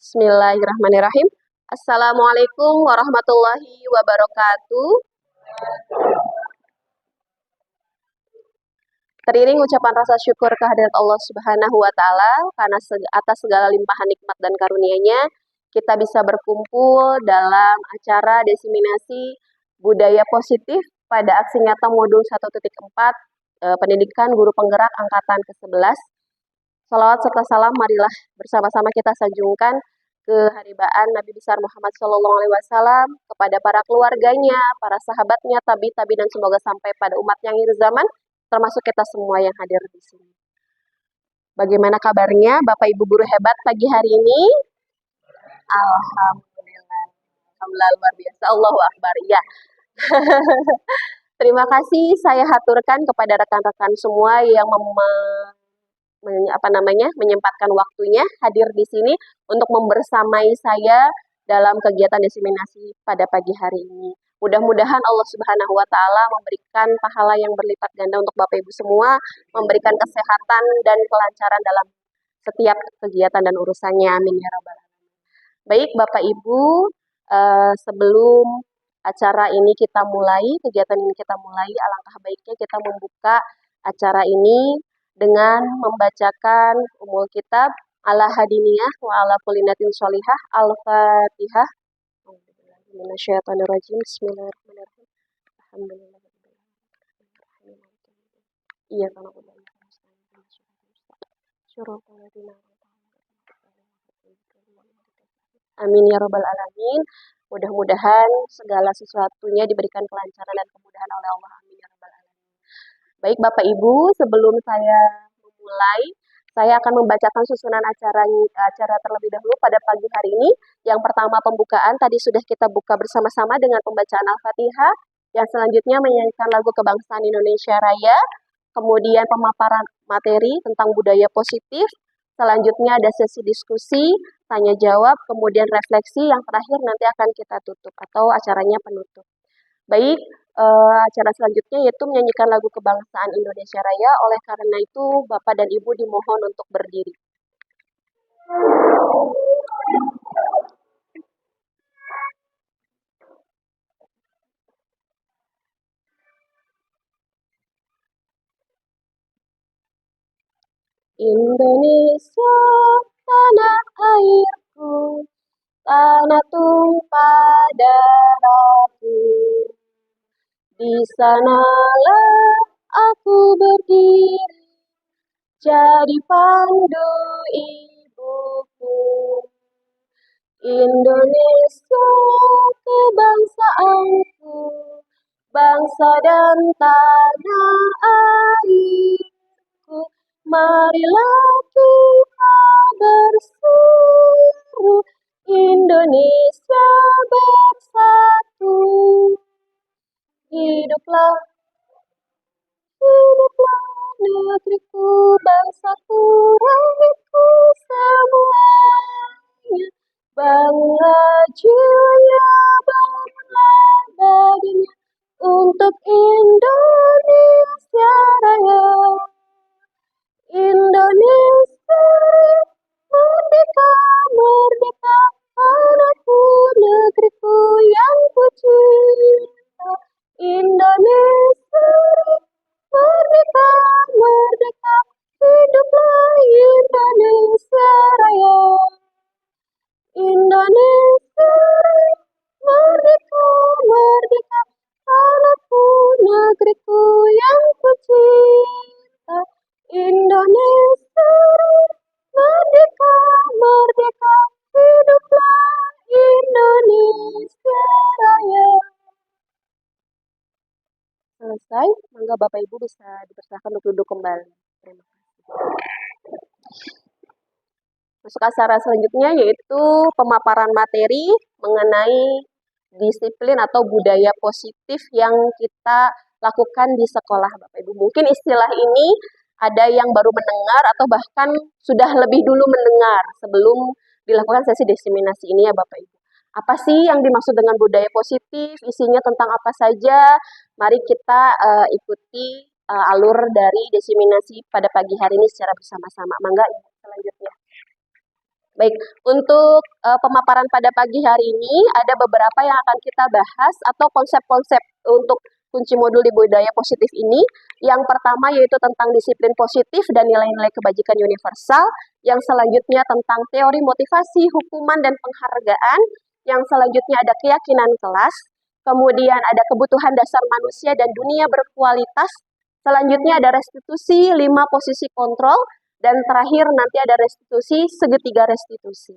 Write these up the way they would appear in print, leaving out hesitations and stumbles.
Bismillahirrahmanirrahim. Assalamualaikum warahmatullahi wabarakatuh. Teriring ucapan rasa syukur kehadirat Allah Subhanahu wa taala karena atas segala limpahan nikmat dan karunia-Nya kita bisa berkumpul dalam acara diseminasi budaya positif pada aksi nyata modul 1.4 pendidikan guru penggerak angkatan ke-11. Salawat serta salam marilah bersama-sama kita sanjungkan keharibaan Nabi besar Muhammad SAW kepada para keluarganya, para sahabatnya, tabi-tabi dan semoga sampai pada umat yang akhir zaman, termasuk kita semua yang hadir di sini. Bagaimana kabarnya Bapak Ibu guru hebat pagi hari ini? Alhamdulillah. Alhamdulillah luar biasa. Allahu Akbar. Ya. Terima kasih saya haturkan kepada rekan-rekan semua yang menyempatkan waktunya hadir di sini untuk membersamai saya dalam kegiatan diseminasi pada pagi hari ini. Mudah-mudahan Allah Subhanahu wa taala memberikan pahala yang berlipat ganda untuk Bapak Ibu semua, memberikan kesehatan dan kelancaran dalam setiap kegiatan dan urusannya. Amin ya rabbal alamin. Baik Bapak Ibu, sebelum acara ini kita mulai, kegiatan ini kita mulai, alangkah baiknya kita membuka acara ini dengan membacakan umul kitab ala hadiniyah wa ala kulinatin sholihah al-fatihah. Minasyaitonirrajim. Bismillahirrahmanirrahim. Alhamdulillah. Iya kana Amin ya rabbal alamin. Mudah-mudahan segala sesuatunya diberikan kelancaran dan kemudahan oleh Allah. Amin ya rabbal alamin. Baik Bapak Ibu, sebelum saya memulai, saya akan membacakan susunan acara terlebih dahulu pada pagi hari ini. Yang pertama pembukaan, tadi sudah kita buka bersama-sama dengan pembacaan Al-Fatihah. Yang selanjutnya menyanyikan lagu kebangsaan Indonesia Raya. Kemudian pemaparan materi tentang budaya positif. Selanjutnya ada sesi diskusi, tanya jawab, kemudian refleksi. Yang terakhir nanti akan kita tutup atau acaranya penutup. Baik, acara selanjutnya yaitu menyanyikan lagu kebangsaan Indonesia Raya. Oleh karena itu, Bapak dan Ibu dimohon untuk berdiri. Indonesia, tanah airku, tanah tumpah darahku. Di sanalah aku berdiri, jadi pandu ibuku. Indonesia kebangsaanku, bangsa dan tanah airku. Marilah kita berseru, Indonesia bersatu. Hiduplah negeriku, bangsaku, rakyatku semuanya. Bangunlah jiwanya, bangunlah badannya untuk Indonesia Raya. Indonesia merdeka, merdeka, tanahku, negeriku yang ku cinta. Indonesia merdeka, merdeka, hiduplah Indonesia Raya. Indonesia merdeka, merdeka, tanahku, negeriku yang ku cinta. Indonesia merdeka, merdeka, hiduplah Indonesia Raya. Selesai, mangga Bapak Ibu bisa dipersilakan untuk duduk kembali. Terima kasih. Masuk acara selanjutnya yaitu pemaparan materi mengenai disiplin atau budaya positif yang kita lakukan di sekolah Bapak Ibu. Mungkin istilah ini ada yang baru mendengar atau bahkan sudah lebih dulu mendengar sebelum dilakukan sesi diseminasi ini ya Bapak Ibu. Apa sih yang dimaksud dengan budaya positif? Isinya tentang apa saja? Mari kita ikuti alur dari diseminasi pada pagi hari ini secara bersama-sama. Mangga selanjutnya. Baik, untuk pemaparan pada pagi hari ini ada beberapa yang akan kita bahas atau konsep-konsep untuk kunci modul di budaya positif ini. Yang pertama yaitu tentang disiplin positif dan nilai-nilai kebajikan universal. Yang selanjutnya tentang teori motivasi, hukuman, dan penghargaan. Yang selanjutnya ada keyakinan kelas. Kemudian ada kebutuhan dasar manusia dan dunia berkualitas. Selanjutnya ada restitusi, 5 posisi kontrol. Dan terakhir nanti ada restitusi, segitiga restitusi.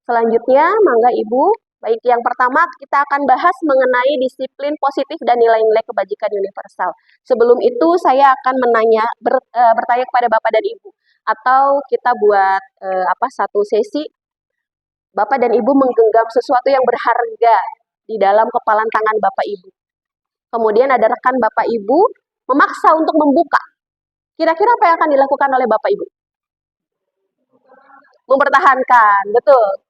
Selanjutnya, mangga Ibu. Baik, yang pertama kita akan bahas mengenai disiplin positif dan nilai-nilai kebajikan universal. Sebelum itu saya akan bertanya kepada Bapak dan Ibu. Atau kita buat satu sesi, Bapak dan Ibu menggenggam sesuatu yang berharga di dalam kepalan tangan Bapak Ibu. Kemudian ada rekan Bapak Ibu memaksa untuk membuka. Kira-kira apa yang akan dilakukan oleh Bapak Ibu? Mempertahankan, betul.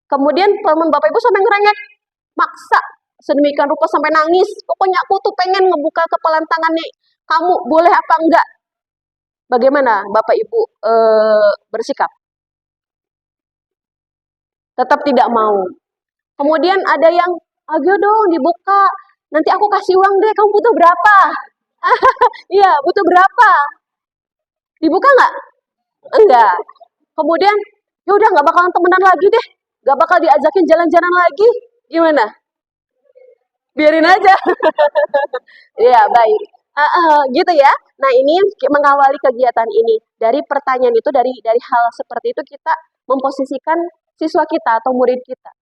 Kemudian teman Bapak Ibu sampai ngerengek, maksa sedemikian rupa sampai nangis. Pokoknya aku tuh pengen ngebuka kepalan tangannya. Kamu boleh apa enggak? Bagaimana Bapak Ibu bersikap? Tetap tidak mau. Kemudian ada yang, ayo dong dibuka. Nanti aku kasih uang deh, kamu butuh berapa? Iya, butuh berapa? Dibuka nggak? Enggak. Kemudian, ya udah nggak bakalan temenan lagi deh. Nggak bakal diajakin jalan-jalan lagi. Gimana? Biarin aja. Iya, baik. Gitu ya. Nah, ini mengawali kegiatan ini. Dari pertanyaan itu, dari hal seperti itu kita memposisikan siswa kita atau murid kita.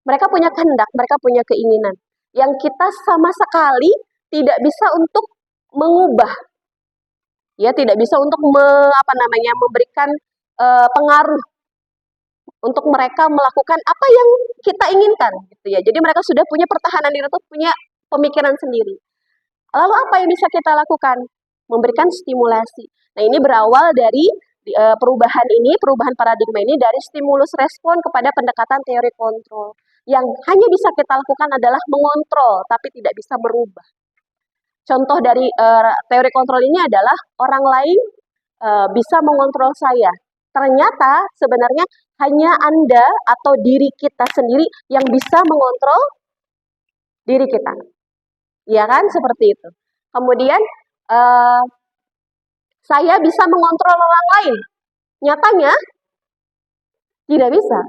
Mereka punya kehendak, mereka punya keinginan. Yang kita sama sekali tidak bisa untuk mengubah. Ya, tidak bisa untuk memberikan pengaruh untuk mereka melakukan apa yang kita inginkan gitu ya. Jadi mereka sudah punya pertahanan diri itu, punya pemikiran sendiri. Lalu apa yang bisa kita lakukan? Memberikan stimulasi. Nah, ini berawal dari perubahan paradigma ini dari stimulus respon kepada pendekatan teori kontrol. Yang hanya bisa kita lakukan adalah mengontrol, tapi tidak bisa merubah. Contoh dari teori kontrol ini adalah orang lain bisa mengontrol saya. Ternyata sebenarnya hanya Anda atau diri kita sendiri yang bisa mengontrol diri kita. Ya kan? Seperti itu. Kemudian saya bisa mengontrol orang lain. Nyatanya tidak bisa.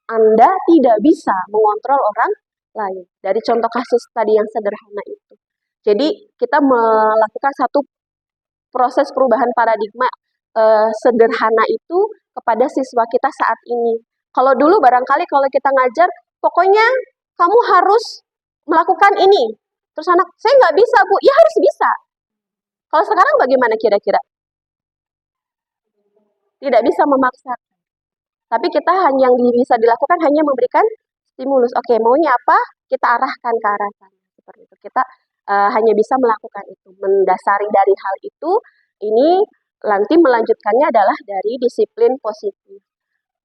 Anda tidak bisa mengontrol orang lain. Dari contoh kasus tadi yang sederhana itu. Jadi kita melakukan satu proses perubahan paradigma sederhana itu kepada siswa kita saat ini. Kalau dulu barangkali kalau kita ngajar, pokoknya kamu harus melakukan ini. Terus anak, saya nggak bisa Bu, ya harus bisa. Kalau sekarang bagaimana kira-kira? Tidak bisa memaksakan. Tapi kita yang bisa dilakukan hanya memberikan stimulus. Oke, maunya apa? Kita arahkan ke arah sana. Seperti itu. Kita hanya bisa melakukan itu. Mendasari dari hal itu, ini nanti melanjutkannya adalah dari disiplin positif.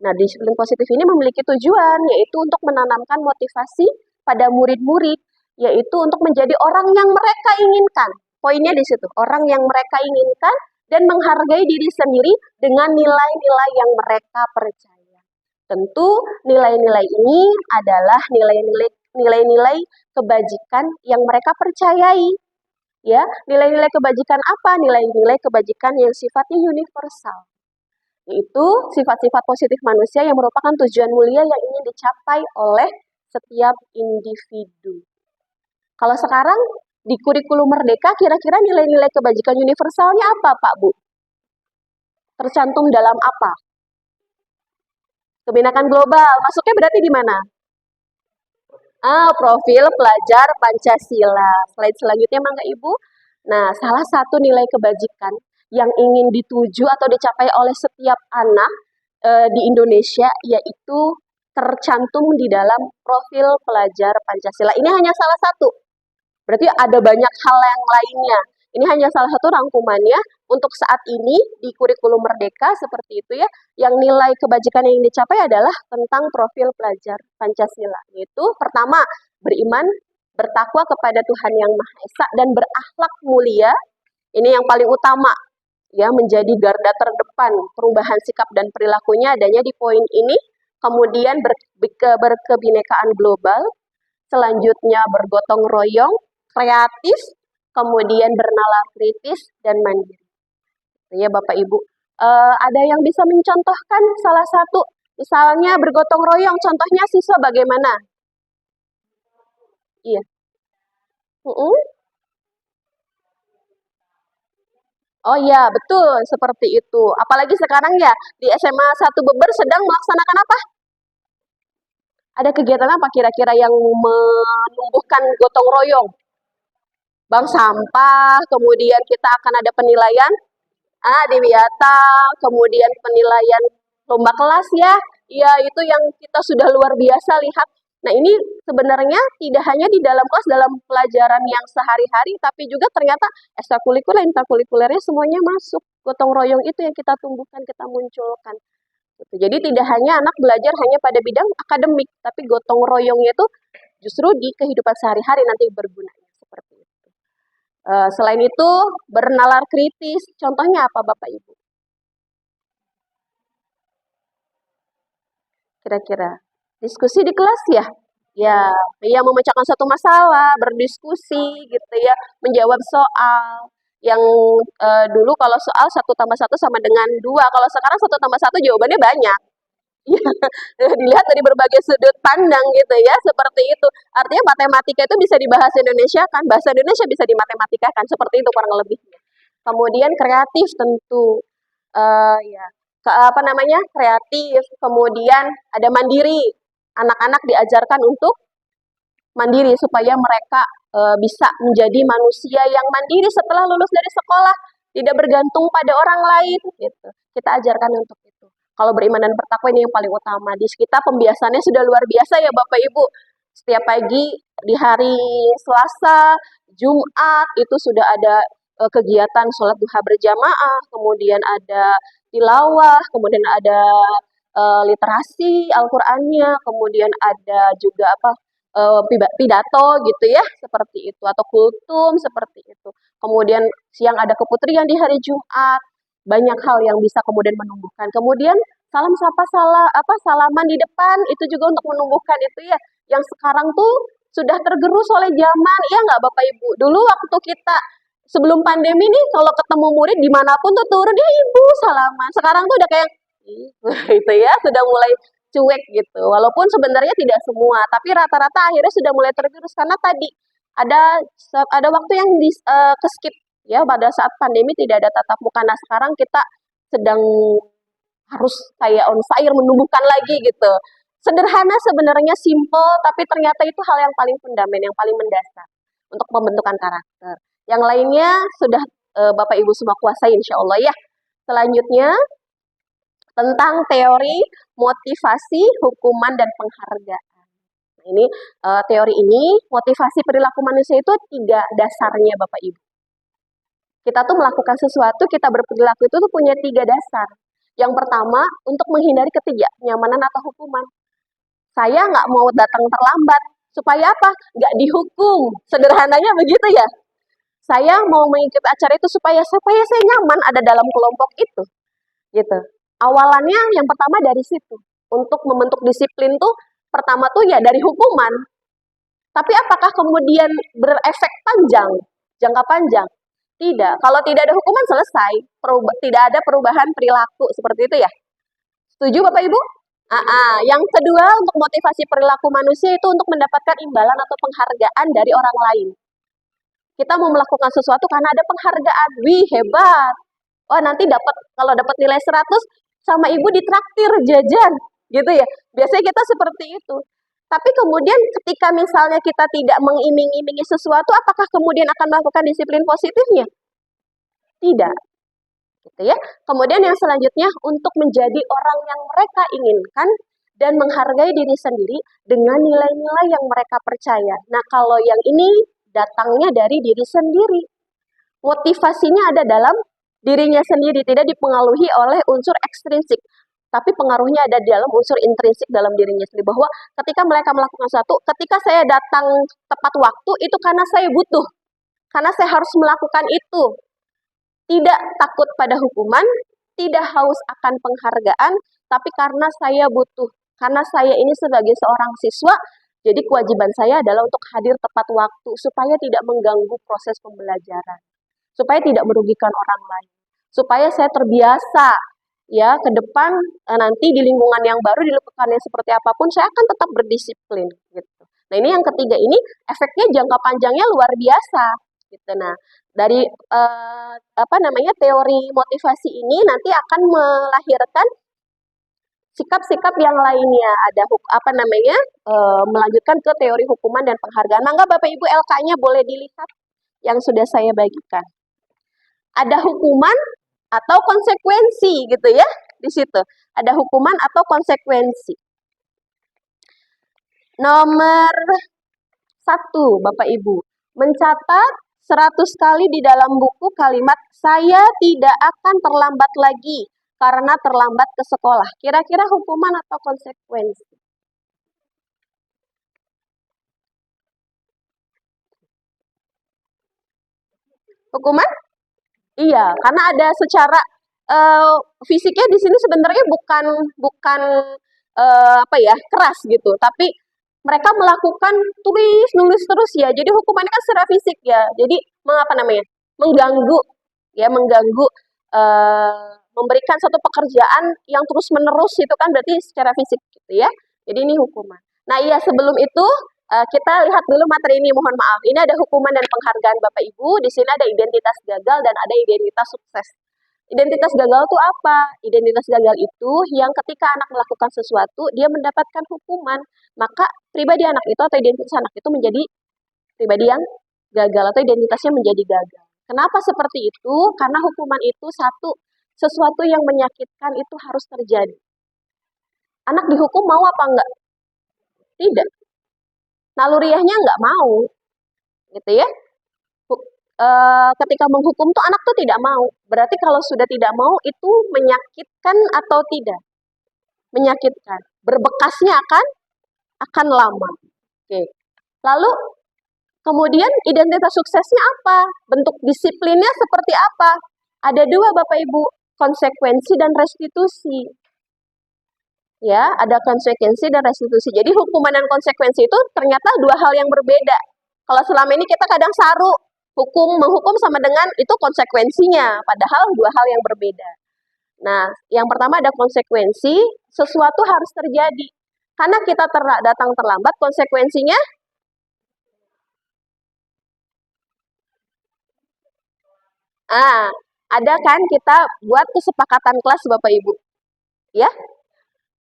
Nah, disiplin positif ini memiliki tujuan, yaitu untuk menanamkan motivasi pada murid-murid, yaitu untuk menjadi orang yang mereka inginkan. Poinnya di situ, orang yang mereka inginkan dan menghargai diri sendiri dengan nilai-nilai yang mereka percaya. Tentu nilai-nilai ini adalah nilai-nilai kebajikan yang mereka percayai. Ya, nilai-nilai kebajikan apa? Nilai-nilai kebajikan yang sifatnya universal. Yaitu sifat-sifat positif manusia yang merupakan tujuan mulia yang ingin dicapai oleh setiap individu. Kalau sekarang di kurikulum Merdeka, kira-kira nilai-nilai kebajikan universalnya apa, Pak Bu? Tercantum dalam apa? Kebinekaan global. Masuknya berarti di mana? Profil pelajar Pancasila. Slide selanjutnya, mangga Ibu. Nah, salah satu nilai kebajikan yang ingin dituju atau dicapai oleh setiap anak di Indonesia yaitu tercantum di dalam profil pelajar Pancasila. Ini hanya salah satu. Berarti ada banyak hal yang lainnya. Ini hanya salah satu rangkumannya untuk saat ini di kurikulum Merdeka seperti itu ya. Yang nilai kebajikan yang dicapai adalah tentang profil pelajar Pancasila. Yaitu pertama, beriman, bertakwa kepada Tuhan Yang Maha Esa dan berakhlak mulia. Ini yang paling utama ya, menjadi garda terdepan perubahan sikap dan perilakunya adanya di poin ini. kemudian berkebinekaan global, selanjutnya bergotong royong, kreatif, kemudian bernalar kritis, dan mandiri. Ya Bapak Ibu, ada yang bisa mencontohkan salah satu, misalnya bergotong royong, contohnya siswa bagaimana? Iya. Oh iya, betul, seperti itu. Apalagi sekarang ya, di SMA 1 Beber sedang melaksanakan apa? Ada kegiatan apa kira-kira yang menumbuhkan gotong royong? Bank sampah, kemudian kita akan ada penilaian di Wiyata, kemudian penilaian lomba kelas ya. Ya, itu yang kita sudah luar biasa lihat. Nah, ini sebenarnya tidak hanya di dalam kelas, dalam pelajaran yang sehari-hari, tapi juga ternyata ekstrakurikuler, intrakurikulernya semuanya masuk. Gotong royong itu yang kita tumbuhkan, kita munculkan. Gitu. Jadi tidak hanya anak belajar hanya pada bidang akademik, tapi gotong royongnya itu justru di kehidupan sehari-hari nanti bergunanya seperti itu. Selain itu, bernalar kritis. Contohnya apa Bapak Ibu? Kira-kira diskusi di kelas ya? Ya, memecahkan satu masalah, berdiskusi gitu ya, menjawab soal. Yang dulu kalau soal 1+1 sama dengan 2, kalau sekarang 1+1 jawabannya banyak. Dilihat dari berbagai sudut pandang gitu ya, seperti itu. Artinya matematika itu bisa dibahas Indonesia kan, bahasa Indonesia bisa dimatematika kan, seperti itu kurang lebihnya. Kemudian kreatif tentu, ya, apa namanya, kreatif. Kemudian ada mandiri, anak-anak diajarkan untuk mandiri supaya mereka bisa menjadi manusia yang mandiri setelah lulus dari sekolah, tidak bergantung pada orang lain gitu. Kita ajarkan untuk itu. Kalau beriman dan bertakwa ini yang paling utama. Di kita pembiasaannya sudah luar biasa ya Bapak Ibu. Setiap pagi di hari Selasa, Jumat itu sudah ada kegiatan sholat duha berjamaah, kemudian ada tilawah, kemudian ada literasi Al-Qur'annya, kemudian ada juga apa pidato gitu ya, seperti itu atau kultum seperti itu. Kemudian siang ada keputrian di hari Jumat. Banyak hal yang bisa kemudian menumbuhkan. Kemudian salam sapa salaman di depan itu juga untuk menumbuhkan itu ya. Yang sekarang tuh sudah tergerus oleh zaman, ya nggak Bapak Ibu? Dulu waktu kita sebelum pandemi nih kalau ketemu murid dimanapun tuh turun dia ibu salaman. Sekarang tuh udah kayak itu ya sudah mulai cuek gitu. Walaupun sebenarnya tidak semua, tapi rata-rata akhirnya sudah mulai tergerus karena tadi ada ada waktu yang ke skip ya pada saat pandemi tidak ada tatap muka. Nah sekarang kita sedang harus kayak on fire menumbuhkan lagi gitu. Sederhana sebenarnya simple, tapi ternyata itu hal yang paling fundamental, yang paling mendasar untuk pembentukan karakter. Yang lainnya sudah Bapak Ibu semua kuasai insya Allah ya. Selanjutnya tentang teori motivasi, hukuman, dan penghargaan. Nah, ini teori ini, motivasi perilaku manusia itu 3 dasarnya Bapak Ibu. Kita tuh melakukan sesuatu, kita berperilaku itu tuh punya 3 dasar. Yang pertama, untuk menghindari ketidaknyamanan atau hukuman. Saya nggak mau datang terlambat, supaya apa? Nggak dihukum. Sederhananya begitu ya. Saya mau mengikuti acara itu supaya saya nyaman ada dalam kelompok itu. Gitu. Awalannya yang pertama dari situ. Untuk membentuk disiplin tuh pertama tuh ya dari hukuman. Tapi apakah kemudian berefek panjang, jangka panjang? Tidak. Kalau tidak ada hukuman selesai, tidak ada perubahan perilaku seperti itu ya. Setuju Bapak Ibu? Yang kedua untuk motivasi perilaku manusia itu untuk mendapatkan imbalan atau penghargaan dari orang lain. Kita mau melakukan sesuatu karena ada penghargaan. Wih, hebat. Wah, nanti kalau dapat nilai 100 sama ibu ditraktir jajan, gitu ya. Biasanya kita seperti itu. Tapi kemudian ketika misalnya kita tidak mengiming-imingi sesuatu, apakah kemudian akan melakukan disiplin positifnya? Tidak. Gitu ya. Kemudian yang selanjutnya untuk menjadi orang yang mereka inginkan dan menghargai diri sendiri dengan nilai-nilai yang mereka percaya. Nah, kalau yang ini datangnya dari diri sendiri. Motivasinya ada dalam dirinya sendiri, tidak dipengaruhi oleh unsur ekstrinsik, tapi pengaruhnya ada di dalam unsur intrinsik dalam dirinya sendiri, bahwa ketika mereka melakukan sesuatu, ketika saya datang tepat waktu, itu karena saya butuh, karena saya harus melakukan itu, tidak takut pada hukuman, tidak haus akan penghargaan, tapi karena saya butuh, Karena saya ini sebagai seorang siswa, jadi kewajiban saya adalah untuk hadir tepat waktu supaya tidak mengganggu proses pembelajaran, supaya tidak merugikan orang lain, supaya saya terbiasa ya ke depan nanti di lingkungan yang baru, di lingkungan yang seperti apapun saya akan tetap berdisiplin gitu. Nah, ini yang ketiga ini efeknya jangka panjangnya luar biasa gitu. Nah, dari teori motivasi ini nanti akan melahirkan sikap-sikap yang lainnya. Ada melanjutkan ke teori hukuman dan penghargaan. Mangga Bapak Ibu LK-nya boleh dilihat yang sudah saya bagikan. Ada hukuman atau konsekuensi gitu ya di situ. Ada hukuman atau konsekuensi. Nomor 1, Bapak Ibu, mencatat 100 kali di dalam buku kalimat saya tidak akan terlambat lagi karena terlambat ke sekolah. Kira-kira hukuman atau konsekuensi? Hukuman? Iya, karena ada secara fisiknya di sini sebenarnya bukan keras gitu, tapi mereka melakukan nulis terus ya. Jadi hukumannya kan secara fisik ya. Jadi mengganggu ya, memberikan satu pekerjaan yang terus menerus itu kan berarti secara fisik gitu ya. Jadi ini hukuman. Nah, iya sebelum itu kita lihat dulu materi ini, mohon maaf. Ini ada hukuman dan penghargaan Bapak Ibu. Di sini ada identitas gagal dan ada identitas sukses. Identitas gagal itu apa? Identitas gagal itu yang ketika anak melakukan sesuatu, dia mendapatkan hukuman, maka pribadi anak itu atau identitas anak itu menjadi pribadi yang gagal atau identitasnya menjadi gagal. Kenapa seperti itu? Karena hukuman itu sesuatu yang menyakitkan itu harus terjadi. Anak dihukum mau apa enggak? Tidak. Naluriahnya enggak mau. Gitu ya. Ketika menghukum tuh anak tuh tidak mau. Berarti kalau sudah tidak mau itu menyakitkan atau tidak? Menyakitkan. Berbekasnya akan lama. Oke. Lalu kemudian identitas suksesnya apa? Bentuk disiplinnya seperti apa? Ada 2 Bapak Ibu, konsekuensi dan restitusi. Ya, ada konsekuensi dan restitusi. Jadi hukuman dan konsekuensi itu ternyata 2 hal yang berbeda. Kalau selama ini kita kadang saru menghukum sama dengan itu konsekuensinya, padahal 2 hal yang berbeda. Nah, yang pertama ada konsekuensi, sesuatu harus terjadi. Karena kita datang terlambat, konsekuensinya ada kan kita buat kesepakatan kelas Bapak Ibu. Ya?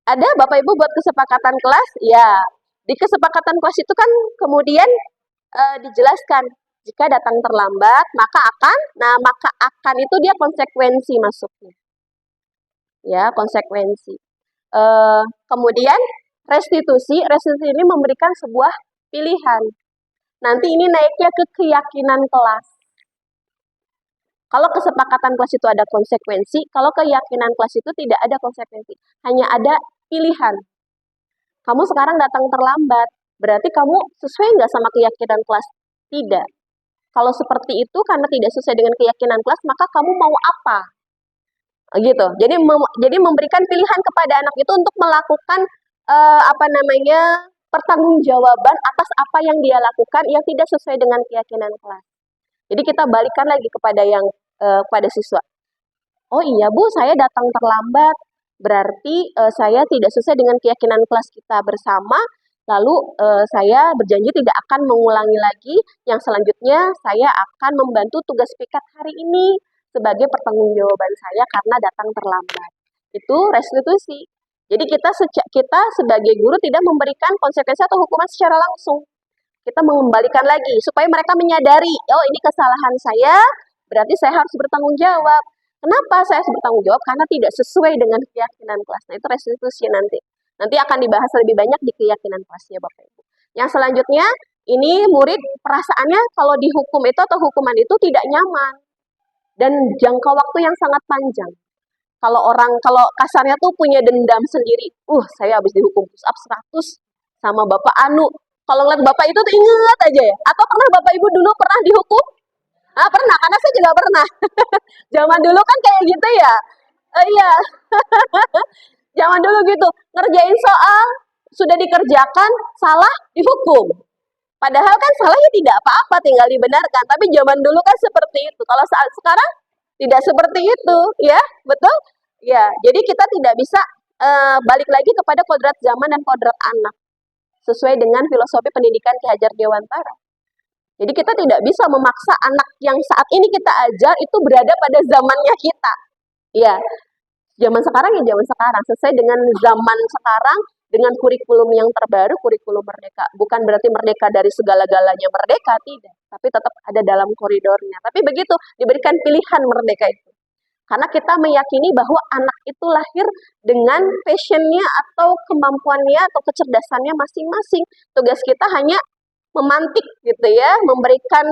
Ada Bapak Ibu buat kesepakatan kelas? Ya. Di kesepakatan kelas itu kan kemudian dijelaskan jika datang terlambat maka akan itu dia konsekuensi masuknya. Ya, konsekuensi. Kemudian restitusi ini memberikan sebuah pilihan. Nanti ini naiknya ke keyakinan kelas. Kalau kesepakatan kelas itu ada konsekuensi, kalau keyakinan kelas itu tidak ada konsekuensi, hanya ada pilihan. Kamu sekarang datang terlambat, berarti kamu sesuai nggak sama keyakinan kelas? Tidak. Kalau seperti itu karena tidak sesuai dengan keyakinan kelas, maka kamu mau apa? Gitu. Jadi memberikan pilihan kepada anak itu untuk melakukan pertanggungjawaban atas apa yang dia lakukan yang tidak sesuai dengan keyakinan kelas. Jadi kita balikan lagi kepada siswa. Oh iya Bu, saya datang terlambat. Berarti saya tidak sesuai dengan keyakinan kelas kita bersama. Lalu saya berjanji tidak akan mengulangi lagi. Yang selanjutnya saya akan membantu tugas piket hari ini sebagai pertanggungjawaban saya karena datang terlambat. Itu restitusi. Jadi kita sebagai guru tidak memberikan konsekuensi atau hukuman secara langsung. Kita mengembalikan lagi supaya mereka menyadari, oh ini kesalahan saya, berarti saya harus bertanggung jawab. Kenapa saya harus bertanggung jawab? Karena tidak sesuai dengan keyakinan kelas. Nah, itu restitusi nanti. Nanti akan dibahas lebih banyak di keyakinan kelasnya Bapak Ibu. Yang selanjutnya, ini murid perasaannya kalau dihukum itu atau hukuman itu tidak nyaman. Dan jangka waktu yang sangat panjang. Kalau kasarnya tuh punya dendam sendiri. Saya habis dihukum push up 100 sama Bapak Anu. Kalau ngeliat Bapak itu tuh inget aja ya. Atau pernah Bapak Ibu dulu pernah dihukum? Pernah, karena saya juga pernah. Zaman dulu kan kayak gitu ya. Iya. Zaman dulu gitu, ngerjain soal sudah dikerjakan, salah dihukum. Padahal kan salahnya tidak apa-apa, tinggal dibenarkan. Tapi zaman dulu kan seperti itu. Kalau saat sekarang tidak seperti itu, ya, betul? Ya, jadi kita tidak bisa balik lagi kepada kodrat zaman dan kodrat anak sesuai dengan filosofi pendidikan Ki Hajar Dewantara. Jadi kita tidak bisa memaksa anak yang saat ini kita ajar itu berada pada zamannya kita. Ya, zaman sekarang ya zaman sekarang, sesuai dengan zaman sekarang, dengan kurikulum yang terbaru, kurikulum merdeka. Bukan berarti merdeka dari segala-galanya merdeka, tidak. Tapi tetap ada dalam koridornya. Tapi begitu, diberikan pilihan merdeka itu. Karena kita meyakini bahwa anak itu lahir dengan passionnya atau kemampuannya atau kecerdasannya masing-masing. Tugas kita hanya memantik gitu ya, memberikan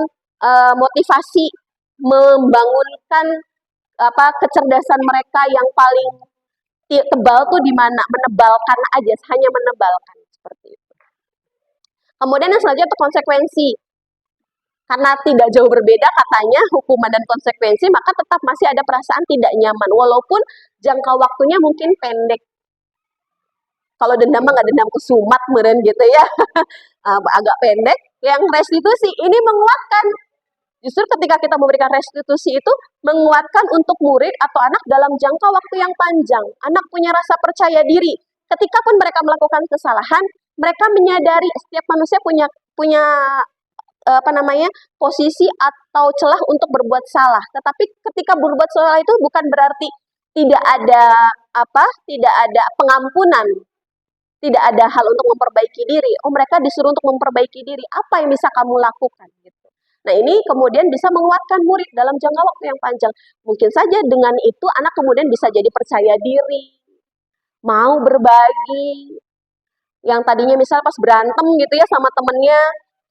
motivasi, membangunkan kecerdasan mereka yang paling tebal tuh di mana, menebalkan aja, hanya menebalkan seperti itu. Kemudian yang selanjutnya itu konsekuensi. Karena tidak jauh berbeda katanya hukuman dan konsekuensi, maka tetap masih ada perasaan tidak nyaman walaupun jangka waktunya mungkin pendek. Kalau dendam mah nggak dendam kesumat meren gitu ya. Agak pendek. Yang restitusi ini menguatkan. Justru ketika kita memberikan restitusi itu menguatkan untuk murid atau anak dalam jangka waktu yang panjang. Anak punya rasa percaya diri. Ketika pun mereka melakukan kesalahan, mereka menyadari setiap manusia punya posisi atau celah untuk berbuat salah. Tetapi ketika berbuat salah itu bukan berarti tidak ada pengampunan, tidak ada hal untuk memperbaiki diri. Oh, mereka disuruh untuk memperbaiki diri. Apa yang bisa kamu lakukan? Gitu. Nah, ini kemudian bisa menguatkan murid dalam jangka waktu yang panjang. Mungkin saja dengan itu anak kemudian bisa jadi percaya diri, mau berbagi. Yang tadinya misal pas berantem gitu ya sama temennya,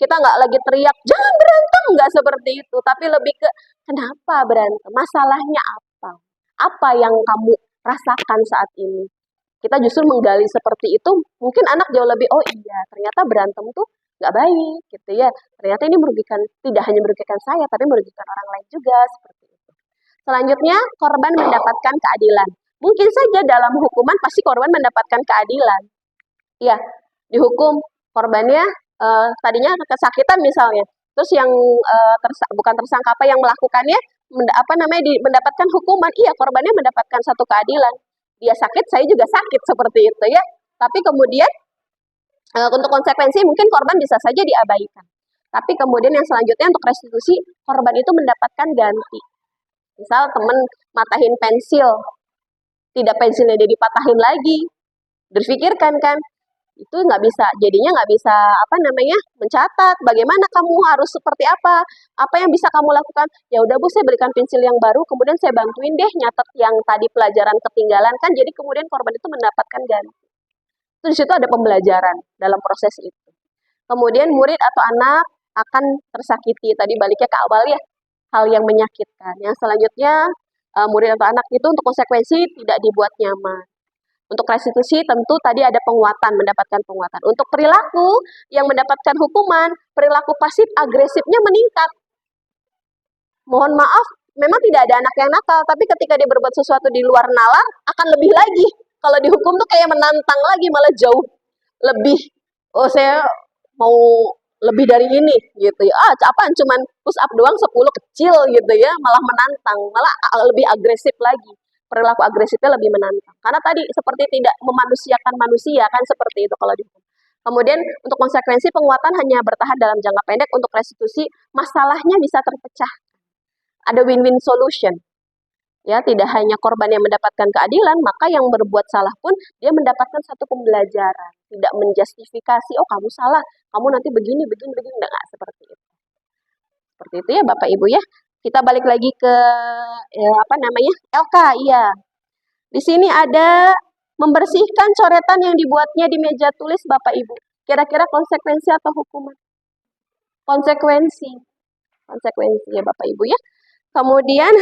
kita nggak lagi teriak, jangan berantem, nggak seperti itu. Tapi lebih ke, kenapa berantem? Masalahnya apa? Apa yang kamu rasakan saat ini? Kita justru menggali seperti itu, mungkin anak jauh lebih, oh iya, ternyata berantem tuh nggak baik, gitu ya. Ternyata ini merugikan, tidak hanya merugikan saya, tapi merugikan orang lain juga, seperti itu. Selanjutnya, korban mendapatkan keadilan. Mungkin saja dalam hukuman pasti korban mendapatkan keadilan. Iya, dihukum korbannya tadinya kesakitan misalnya, terus yang bukan tersangka apa yang melakukannya mendapatkan hukuman, iya korbannya mendapatkan satu keadilan. Dia sakit, saya juga sakit seperti itu ya. Tapi kemudian untuk konsekuensi mungkin korban bisa saja diabaikan. Tapi kemudian yang selanjutnya untuk restitusi, korban itu mendapatkan ganti. Misal teman matahin pensil, tidak pensilnya dia dipatahin lagi, berpikirkan kan, itu nggak bisa, jadinya nggak bisa mencatat bagaimana kamu harus seperti apa yang bisa kamu lakukan. Ya udah Bu, saya berikan pensil yang baru, kemudian saya bantuin deh nyatet yang tadi pelajaran ketinggalan kan, jadi kemudian korban itu mendapatkan ganti. Itu di situ ada pembelajaran dalam proses itu. Kemudian murid atau anak akan tersakiti, tadi baliknya ke awal ya, hal yang menyakitkan. Yang selanjutnya murid atau anak itu untuk konsekuensi tidak dibuat nyaman. Untuk restitusi tentu tadi ada penguatan, mendapatkan penguatan. Untuk perilaku yang mendapatkan hukuman, perilaku pasif agresifnya meningkat. Mohon maaf, memang tidak ada anak yang nakal, tapi ketika dia berbuat sesuatu di luar nalar, akan lebih lagi. Kalau dihukum tuh kayak menantang lagi, malah jauh lebih. Oh, saya mau lebih dari ini gitu ya. Apaan cuman push up doang 10 kecil gitu ya, malah menantang, malah lebih agresif lagi. Perilaku agresifnya lebih menantang. Karena tadi seperti tidak memanusiakan manusia kan, seperti itu kalau dihukum. Kemudian untuk konsekuensi penguatan hanya bertahan dalam jangka pendek, untuk restitusi masalahnya bisa terpecah. Ada win-win solution. Ya, tidak hanya korban yang mendapatkan keadilan, maka yang berbuat salah pun dia mendapatkan satu pembelajaran. Tidak menjustifikasi, oh kamu salah, kamu nanti begini, enggak seperti itu. Seperti itu ya Bapak Ibu ya. Kita balik lagi ke LK, iya. Di sini ada membersihkan coretan yang dibuatnya di meja tulis Bapak Ibu. Kira-kira konsekuensi atau hukuman? Konsekuensi ya Bapak Ibu ya. Kemudian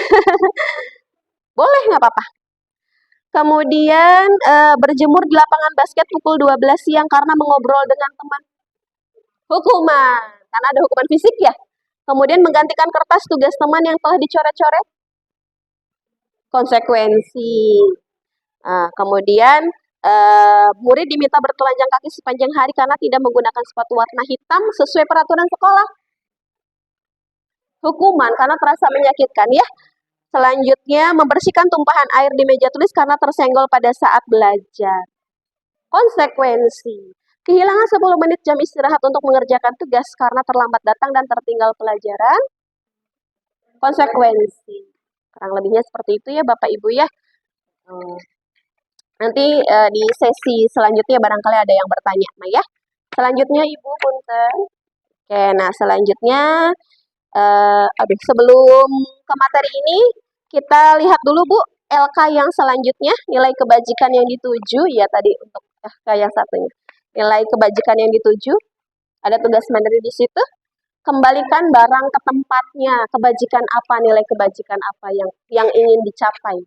boleh nggak apa-apa. Kemudian berjemur di lapangan basket pukul 12 siang karena mengobrol dengan teman. Hukuman, karena ada hukuman fisik ya. Kemudian menggantikan kertas tugas teman yang telah dicoret-coret. Konsekuensi. Kemudian murid diminta bertelanjang kaki sepanjang hari karena tidak menggunakan sepatu warna hitam sesuai peraturan sekolah. Hukuman karena terasa menyakitkan ya. Selanjutnya, membersihkan tumpahan air di meja tulis karena tersenggol pada saat belajar. Konsekuensi. Kehilangan 10 menit jam istirahat untuk mengerjakan tugas karena terlambat datang dan tertinggal pelajaran. Konsekuensi. Kurang lebihnya seperti itu ya Bapak Ibu ya. Nanti di sesi selanjutnya barangkali ada yang bertanya, ya. Selanjutnya Ibu punten. Oke, nah selanjutnya sebelum ke materi ini kita lihat dulu Bu LK yang selanjutnya, nilai kebajikan yang dituju ya tadi untuk LK yang satunya. Nilai kebajikan yang dituju. Ada tugas mandiri di situ. Kembalikan barang ke tempatnya. Kebajikan apa, nilai kebajikan apa yang ingin dicapai?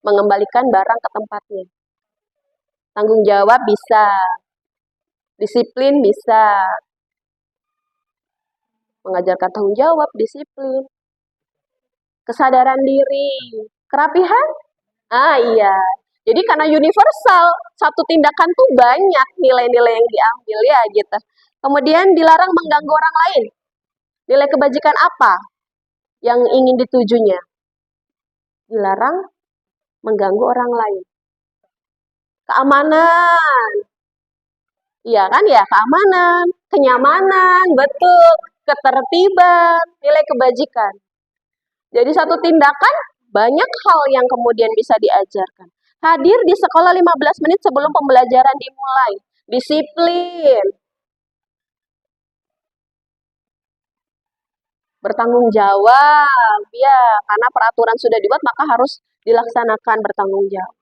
Mengembalikan barang ke tempatnya. Tanggung jawab bisa. Disiplin bisa. Mengajarkan tanggung jawab, disiplin. Kesadaran diri. Kerapihan? Iya. Jadi karena universal, satu tindakan tuh banyak nilai-nilai yang diambil ya gitu. Kemudian dilarang mengganggu orang lain. Nilai kebajikan apa yang ingin ditujunya? Dilarang mengganggu orang lain. Keamanan. Iya kan ya, keamanan, kenyamanan, betul, ketertiban, nilai kebajikan. Jadi satu tindakan banyak hal yang kemudian bisa diajarkan. Hadir di sekolah 15 menit sebelum pembelajaran dimulai. Disiplin. Bertanggung jawab. Ya, karena peraturan sudah dibuat maka harus dilaksanakan bertanggung jawab.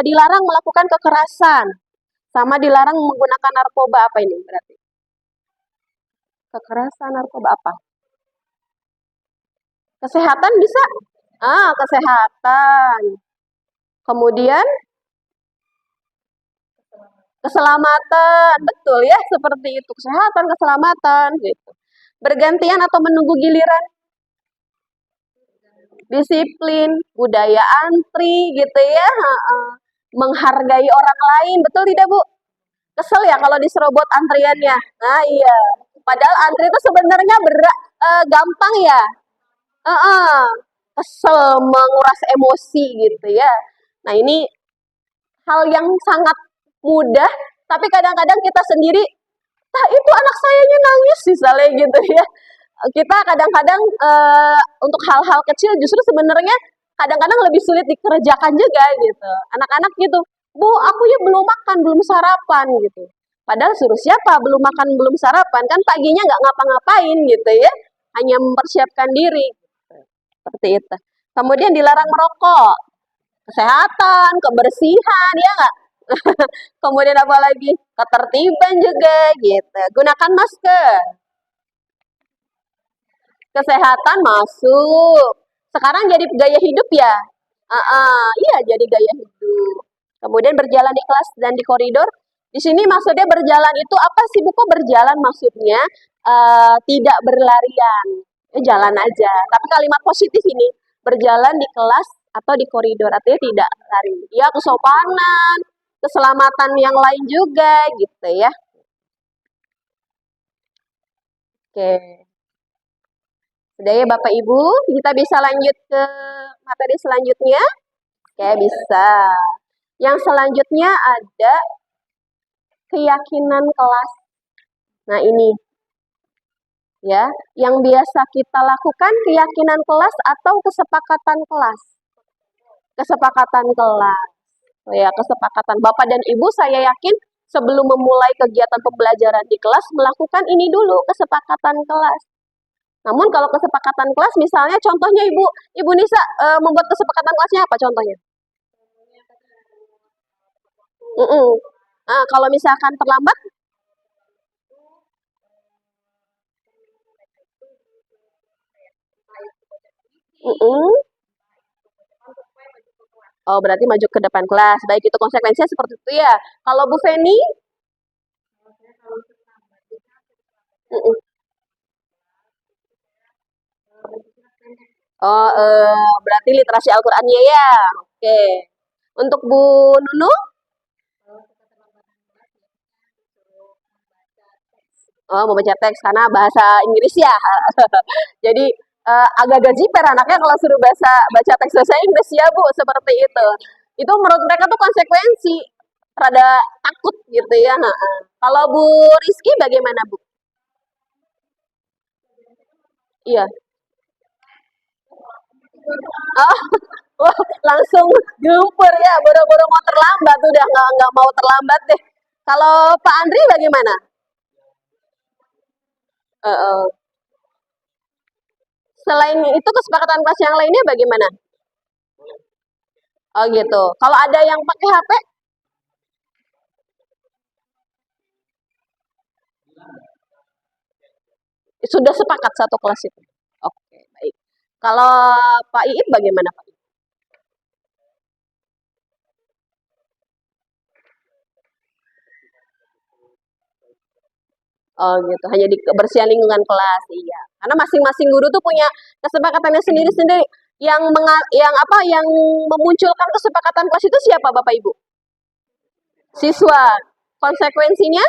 Dilarang melakukan kekerasan. Sama dilarang menggunakan narkoba. Apa ini berarti? Kekerasan, narkoba apa? Kesehatan bisa? Kesehatan. Kemudian keselamatan, betul ya, seperti itu. Kesehatan, keselamatan, gitu. Bergantian atau menunggu giliran? Disiplin, budaya antri, gitu ya. Menghargai orang lain, betul tidak Bu? Kesel ya kalau diserobot antriannya. Nah iya. Padahal antri itu sebenarnya gampang ya. Kesel, menguras emosi gitu ya. Nah ini hal yang sangat mudah, tapi kadang-kadang kita sendiri, itu anak sayanya nangis misalnya gitu ya. Kita kadang-kadang untuk hal-hal kecil justru sebenarnya kadang-kadang lebih sulit dikerjakan juga gitu. Anak-anak gitu, Bu, aku ya belum makan, belum sarapan gitu. Padahal suruh siapa belum makan, belum sarapan, kan paginya nggak ngapa-ngapain gitu ya, hanya mempersiapkan diri. Seperti itu. Kemudian dilarang merokok, kesehatan, kebersihan, ya nggak? Kemudian apa lagi? Ketertiban juga gitu. Gunakan masker. Kesehatan masuk. Sekarang jadi gaya hidup ya? Iya jadi gaya hidup. Kemudian berjalan di kelas dan di koridor. Di sini maksudnya berjalan itu apa sih Bu? Kok berjalan maksudnya tidak berlarian. Jalan aja. Tapi kalimat positif ini berjalan di kelas atau di koridor artinya tidak lari. Ya kesopanan, keselamatan yang lain juga gitu ya. Oke. Sudah ya Bapak Ibu, kita bisa lanjut ke materi selanjutnya? Oke, bisa. Yang selanjutnya ada keyakinan kelas. Nah, ini ya, yang biasa kita lakukan keyakinan kelas atau kesepakatan kelas. Kesepakatan kelas. Oh ya, kesepakatan Bapak dan Ibu saya yakin sebelum memulai kegiatan pembelajaran di kelas melakukan ini dulu, kesepakatan kelas. Namun kalau kesepakatan kelas misalnya contohnya Ibu Nisa membuat kesepakatan kelasnya apa contohnya? Kalau misalkan terlambat? Oh, berarti maju ke depan kelas. Baik, itu konsekuensinya seperti itu ya. Kalau Bu Feni? Mm-mm. Oh, berarti literasi Al-Qur'annya ya. Oke. Untuk Bu Nunu, oh, mau baca teks karena bahasa Inggris ya. Jadi agak-agak jiper anaknya kalau suruh baca teks bahasa Inggris ya Bu, seperti itu. Itu menurut mereka tuh konsekuensi, rada takut gitu ya. Nah, kalau Bu Rizky bagaimana Bu? Iya. Oh, wah, langsung gempur ya, boro-boro mau terlambat udah nggak mau terlambat deh. Kalau Pak Andri bagaimana? Uh, Selain itu kesepakatan kelas yang lainnya bagaimana? Oh gitu. Kalau ada yang pakai HP, sudah sepakat satu kelas itu. Oke, baik. Kalau Pak Iip bagaimana Pak? Oh gitu, hanya di kebersihan lingkungan kelas, iya. Karena masing-masing guru tuh punya kesepakatannya sendiri-sendiri. Yang apa yang memunculkan kesepakatan kelas itu siapa Bapak Ibu? Siswa. Konsekuensinya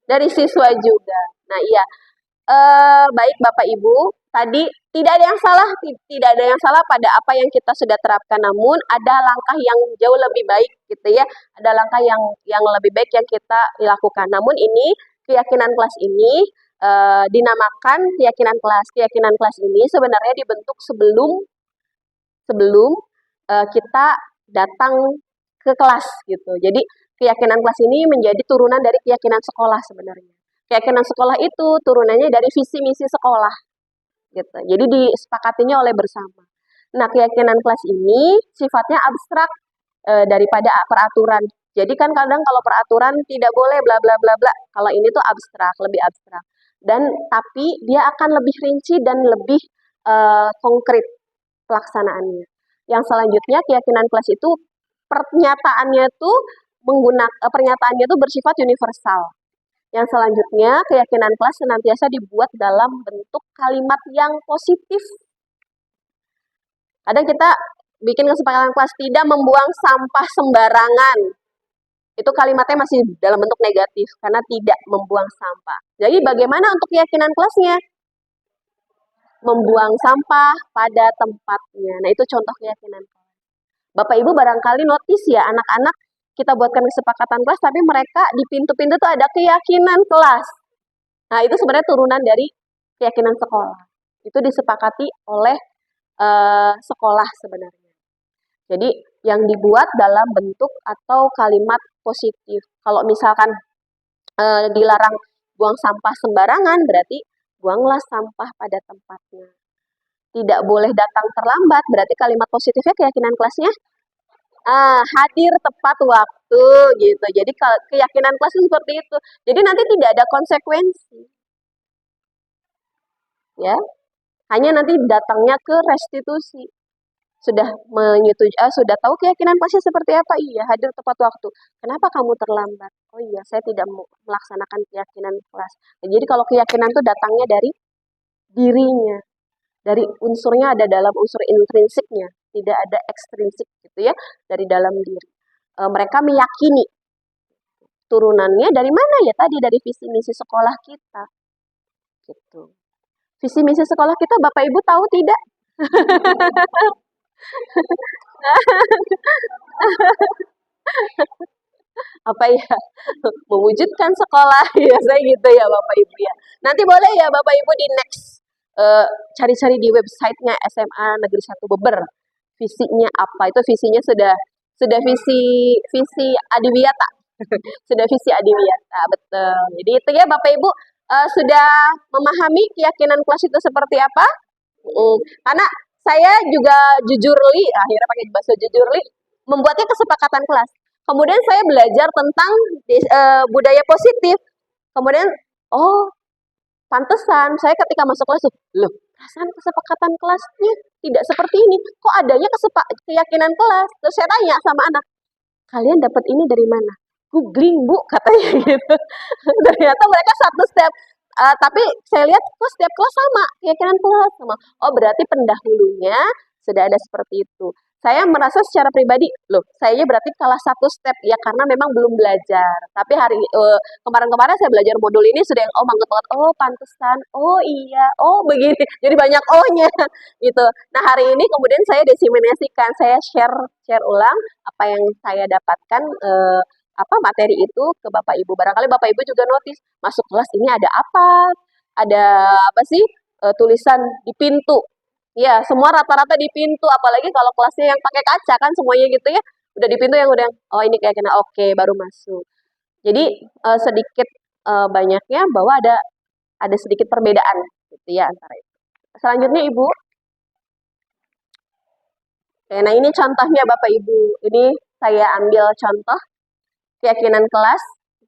dari siswa juga. Nah, iya. Baik Bapak Ibu, tadi tidak ada yang salah, tidak ada yang salah pada apa yang kita sudah terapkan, namun ada langkah yang jauh lebih baik gitu ya. Ada langkah yang lebih baik yang kita lakukan. Namun ini keyakinan kelas ini dinamakan keyakinan kelas. Keyakinan kelas ini sebenarnya dibentuk sebelum sebelum kita datang ke kelas gitu. Jadi keyakinan kelas ini menjadi turunan dari keyakinan sekolah sebenarnya. Keyakinan sekolah itu turunannya dari visi misi sekolah gitu. Jadi disepakatinya oleh bersama. Nah, keyakinan kelas ini sifatnya abstrak daripada peraturan. Jadi kan kadang kalau peraturan tidak boleh bla bla bla bla. Kalau ini tuh abstrak, lebih abstrak. Dan tapi dia akan lebih rinci dan lebih konkret pelaksanaannya. Yang selanjutnya keyakinan kelas itu pernyataannya tuh pernyataannya tuh bersifat universal. Yang selanjutnya keyakinan kelas senantiasa dibuat dalam bentuk kalimat yang positif. Kadang kita bikin kesepakatan kelas tidak membuang sampah sembarangan. Itu kalimatnya masih dalam bentuk negatif karena tidak membuang sampah. Jadi bagaimana untuk keyakinan kelasnya? Membuang sampah pada tempatnya. Nah, itu contoh keyakinan. Bapak Ibu barangkali notice ya, anak-anak kita buatkan kesepakatan kelas, tapi mereka di pintu-pintu tuh ada keyakinan kelas. Nah, itu sebenarnya turunan dari keyakinan sekolah. Itu disepakati oleh sekolah sebenarnya. Jadi, yang dibuat dalam bentuk atau kalimat positif. Kalau misalkan dilarang buang sampah sembarangan, berarti buanglah sampah pada tempatnya. Tidak boleh datang terlambat, berarti kalimat positifnya keyakinan kelasnya hadir tepat waktu gitu. Jadi keyakinan kelas seperti itu. Jadi nanti tidak ada konsekuensi, ya. Hanya nanti datangnya ke restitusi. Sudah menyetujui, sudah tahu keyakinan kelasnya seperti apa? Iya, hadir tepat waktu. Kenapa kamu terlambat? Oh iya, saya tidak melaksanakan keyakinan kelas. Nah, jadi kalau keyakinan itu datangnya dari dirinya, dari unsurnya ada dalam unsur intrinsiknya, tidak ada ekstrinsik gitu ya, dari dalam diri. Mereka meyakini turunannya dari mana ya tadi dari visi misi sekolah kita gitu. Visi misi sekolah kita Bapak Ibu tahu tidak? Apa ya? Mewujudkan sekolah ya saya gitu ya Bapak Ibu ya. Nanti boleh ya Bapak Ibu di next cari-cari di websitenya SMA Negeri 1 Beber. Visinya apa? Itu visinya sudah visi visi Adiwiyata. Sudah visi Adiwiyata, betul. Jadi itu ya Bapak Ibu sudah memahami keyakinan kelas itu seperti apa? Karena saya juga jujurli, akhirnya pakai bahasa jujurli, membuatnya kesepakatan kelas. Kemudian saya belajar tentang budaya positif. Kemudian, oh pantesan saya ketika masuk kelas, loh perasaan kesepakatan kelasnya tidak seperti ini. Kok adanya keyakinan kelas? Terus saya tanya sama anak, kalian dapat ini dari mana? Googling bu katanya gitu. Ternyata mereka satu step. Tapi saya lihat kok setiap kelas sama keyakinan kelas sama. Oh berarti pendahulunya sudah ada seperti itu. saya merasa secara pribadi, loh, saya berarti kalah satu step ya karena memang belum belajar. Tapi kemarin-kemarin saya belajar modul ini sudah yang oh mantep banget, oh pantesan, oh iya, oh begini. Jadi banyak ohnya gitu. Nah, hari ini kemudian saya diseminasikan, saya share share ulang apa yang saya dapatkan apa materi itu ke Bapak Ibu. Barangkali Bapak Ibu juga notice masuk kelas ini ada apa? Ada apa sih? Tulisan di pintu. Iya, semua rata-rata di pintu, apalagi kalau kelasnya yang pakai kaca kan semuanya gitu ya. Udah di pintu yang udah, oh ini kayak kena oke baru masuk. Jadi sedikit banyaknya bahwa ada sedikit perbedaan gitu ya antara itu. Selanjutnya Ibu, oke, nah ini contohnya Bapak Ibu. Ini saya ambil contoh keyakinan kelas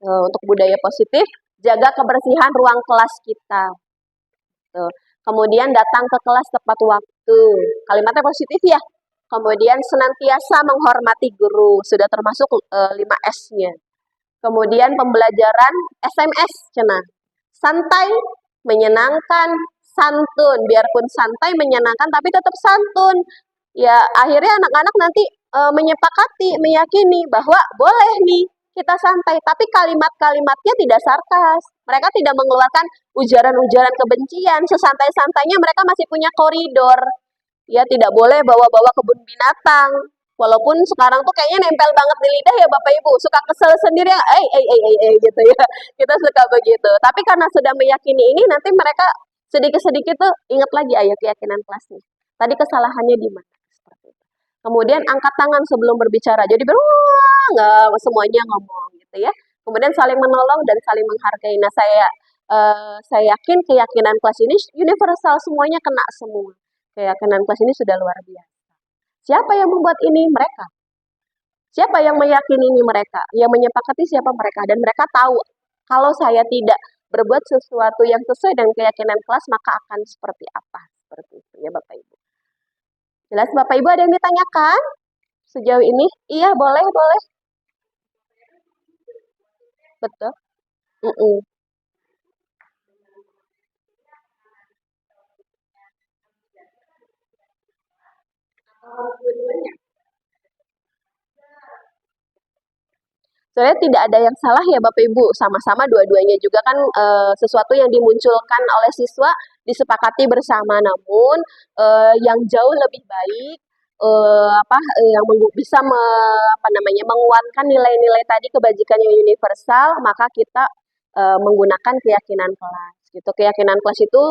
untuk budaya positif, jaga kebersihan ruang kelas kita. Tuh. Kemudian datang ke kelas tepat waktu. Kalimatnya positif ya. Kemudian senantiasa menghormati guru. Sudah termasuk 5S-nya. Kemudian pembelajaran SMS, cenah. Santai, menyenangkan, santun. Biarpun santai, menyenangkan, tapi tetap santun. Ya, akhirnya anak-anak nanti menyepakati, meyakini bahwa boleh nih kita santai, tapi kalimat-kalimatnya tidak sarkas. Mereka tidak mengeluarkan ujaran-ujaran kebencian. Sesantai-santainya mereka masih punya koridor. Ya, tidak boleh bawa-bawa kebun binatang. Walaupun sekarang tuh kayaknya nempel banget di lidah ya Bapak Ibu. Suka kesel sendiri ya, gitu ya. Kita suka begitu. Tapi karena sudah meyakini ini, nanti mereka sedikit-sedikit tuh ingat lagi ayo keyakinan kelasnya. Tadi kesalahannya di mana? Kemudian angkat tangan sebelum berbicara. Jadi berulang nggak semuanya ngomong gitu ya. Kemudian saling menolong dan saling menghargai. Nah, saya yakin keyakinan kelas ini universal, semuanya kena semua. Keyakinan kelas ini sudah luar biasa. Siapa yang membuat ini? Mereka. Siapa yang meyakini ini? Mereka. Yang menyepakati siapa? Mereka. Dan mereka tahu kalau saya tidak berbuat sesuatu yang sesuai dengan keyakinan kelas, maka akan seperti apa? Seperti itu ya Bapak Ibu. Jelas Bapak Ibu ada yang ditanyakan sejauh ini? Iya, boleh, boleh. Betul. Mm-mm. Sebenarnya tidak ada yang salah ya Bapak Ibu, sama-sama dua-duanya juga kan sesuatu yang dimunculkan oleh siswa disepakati bersama, namun yang jauh lebih baik yang bisa apa namanya menguatkan nilai-nilai tadi kebajikan yang universal, maka kita menggunakan keyakinan kelas. Gitu. Keyakinan kelas itu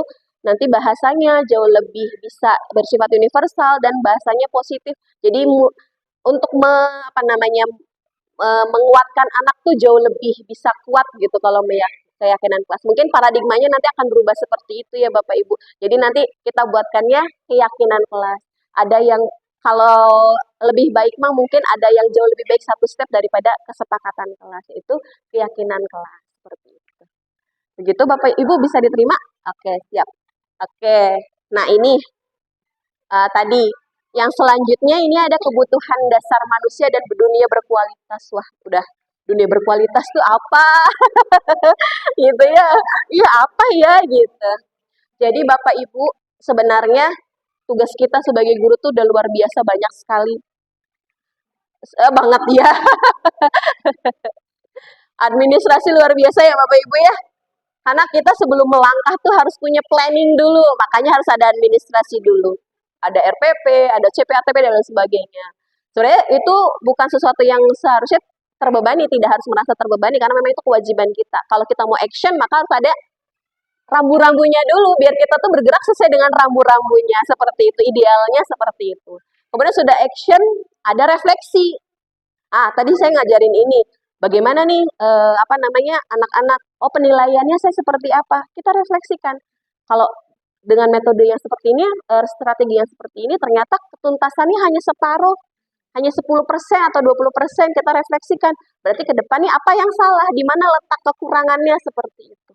nanti bahasanya jauh lebih bisa bersifat universal dan bahasanya positif. Jadi untuk apa namanya menguatkan anak tuh jauh lebih bisa kuat gitu kalau keyakinan kelas. Mungkin paradigmanya nanti akan berubah seperti itu ya Bapak Ibu. Jadi nanti kita buatkannya keyakinan kelas. Ada yang kalau lebih baik mah mungkin ada yang jauh lebih baik satu step daripada kesepakatan kelas, itu keyakinan kelas seperti itu. Begitu Bapak Ibu bisa diterima? Oke, siap. Oke. Nah, ini tadi yang selanjutnya ini ada kebutuhan dasar manusia dan dunia berkualitas. Wah, udah dunia berkualitas tuh apa? Gitu ya. Iya, apa ya gitu. Jadi Bapak Ibu, sebenarnya tugas kita sebagai guru tuh udah luar biasa banyak sekali. Banget ya. Administrasi luar biasa ya Bapak Ibu ya. Karena kita sebelum melangkah tuh harus punya planning dulu, makanya harus ada administrasi dulu. Ada RPP, ada CPATP, dan lain sebagainya. Sebenarnya itu bukan sesuatu yang seharusnya terbebani, tidak harus merasa terbebani, karena memang itu kewajiban kita. Kalau kita mau action, maka harus ada rambu-rambunya dulu, biar kita tuh bergerak sesuai dengan rambu-rambunya, seperti itu, idealnya seperti itu. Kemudian sudah action, ada refleksi. Tadi saya ngajarin ini, bagaimana nih apa namanya anak-anak, oh penilaiannya saya seperti apa, kita refleksikan. Kalau dengan metode yang seperti ini, strategi yang seperti ini, ternyata ketuntasannya hanya separuh, hanya 10% atau 20%, kita refleksikan. Berarti ke depannya apa yang salah, di mana letak kekurangannya, seperti itu.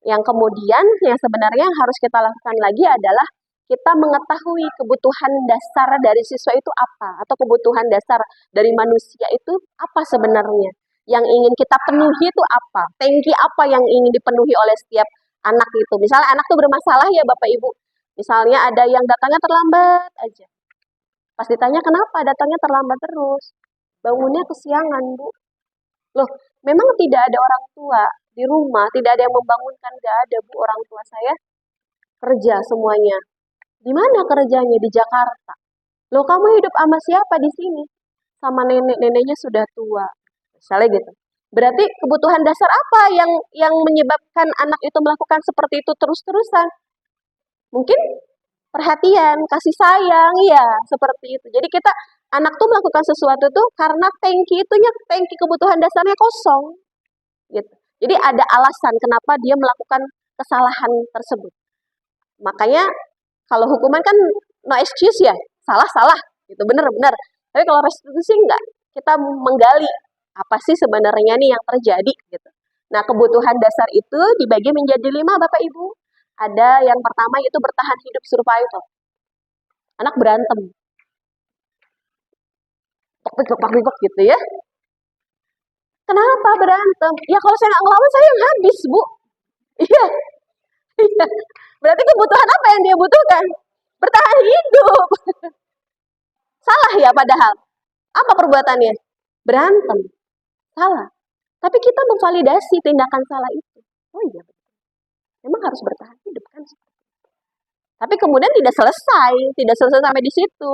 Yang kemudian, yang sebenarnya yang harus kita lakukan lagi adalah kita mengetahui kebutuhan dasar dari siswa itu apa, atau kebutuhan dasar dari manusia itu apa sebenarnya. Yang ingin kita penuhi itu apa, tangki apa yang ingin dipenuhi oleh setiap anak itu. Misalnya anak tuh bermasalah ya Bapak Ibu. Misalnya ada yang datangnya terlambat aja. Pas ditanya kenapa datangnya terlambat terus, bangunnya kesiangan Bu. Loh, memang tidak ada orang tua di rumah, tidak ada yang membangunkan, nggak ada Bu, orang tua saya kerja semuanya. Di mana kerjanya? Di Jakarta. Loh, kamu hidup sama siapa di sini? Sama nenek-neneknya sudah tua. Misalnya gitu. Berarti kebutuhan dasar apa yang menyebabkan anak itu melakukan seperti itu terus-terusan? Mungkin perhatian, kasih sayang, ya seperti itu. Jadi kita anak tuh melakukan sesuatu tuh karena tangki kebutuhan dasarnya kosong, gitu. Jadi ada alasan kenapa dia melakukan kesalahan tersebut. Makanya kalau hukuman kan no excuse ya, salah, gitu benar-benar. Tapi kalau restitusi enggak, kita menggali apa sih sebenarnya nih yang terjadi gitu. Nah, kebutuhan dasar itu dibagi menjadi 5 Bapak Ibu. Ada yang pertama yaitu bertahan hidup survival. Anak berantem. Tok gitu ya. Kenapa berantem? Ya kalau saya nggak ngelawan saya yang habis, Bu. Iya. Iya. Berarti kebutuhan apa yang dia butuhkan? Bertahan hidup. Salah ya padahal. Apa perbuatannya? Berantem. Salah. Tapi kita memvalidasi tindakan salah itu. Oh iya, memang harus bertahan hidup kan. Tapi kemudian tidak selesai sampai di situ.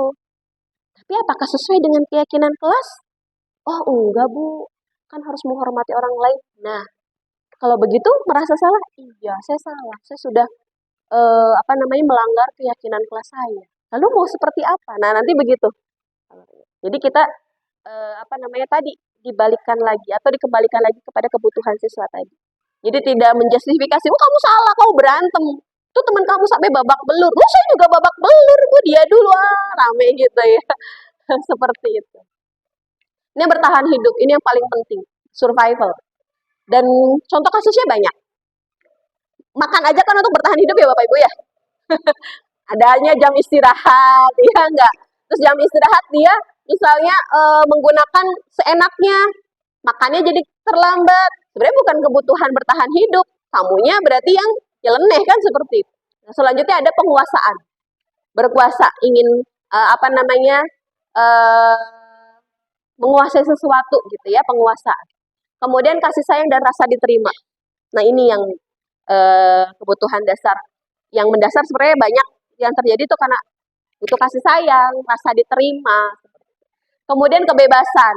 Tapi apakah sesuai dengan keyakinan kelas? Oh enggak Bu, kan harus menghormati orang lain. Nah, kalau begitu merasa salah? Iya, saya salah. Saya sudah melanggar keyakinan kelas saya. Lalu mau seperti apa? Nah, nanti begitu. Jadi kita tadi dibalikkan lagi atau dikembalikan lagi kepada kebutuhan siswa tadi. Jadi tidak menjustifikasi, oh kamu salah, kamu berantem. Tuh teman kamu sampai babak belur. Oh saya juga babak belur, Bu, dia dulu rame gitu ya. Seperti itu. Ini bertahan hidup, ini yang paling penting, survival. Dan contoh kasusnya banyak. Makan aja kan untuk bertahan hidup ya Bapak Ibu ya. Adanya jam istirahat, ya enggak. Terus jam istirahat dia misalnya menggunakan seenaknya, makannya jadi terlambat. Sebenarnya bukan kebutuhan bertahan hidup, kamunya berarti yang nyeleneh kan seperti itu. Nah, selanjutnya ada penguasaan, berkuasa, ingin menguasai sesuatu gitu ya, penguasaan. Kemudian kasih sayang dan rasa diterima. Nah ini yang kebutuhan dasar, yang mendasar sebenarnya banyak yang terjadi itu karena butuh kasih sayang, rasa diterima. Kemudian kebebasan,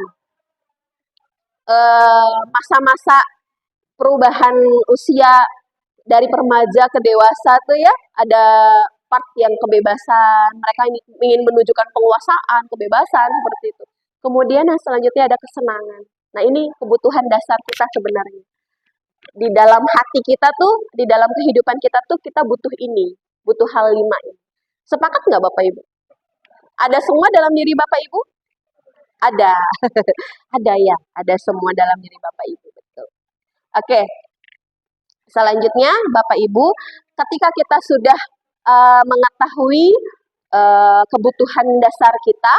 masa-masa perubahan usia dari remaja ke dewasa tuh ya, ada part yang kebebasan, mereka ingin menunjukkan penguasaan, kebebasan seperti itu. Kemudian yang selanjutnya ada kesenangan. Nah ini kebutuhan dasar kita sebenarnya. Di dalam hati kita tuh, di dalam kehidupan kita tuh kita butuh ini, butuh hal 5 ini. Sepakat nggak Bapak Ibu? Ada semua dalam diri Bapak Ibu? Ada. Ada ya, ada semua dalam diri Bapak Ibu. Betul. Oke. Selanjutnya Bapak Ibu, ketika kita sudah mengetahui kebutuhan dasar kita,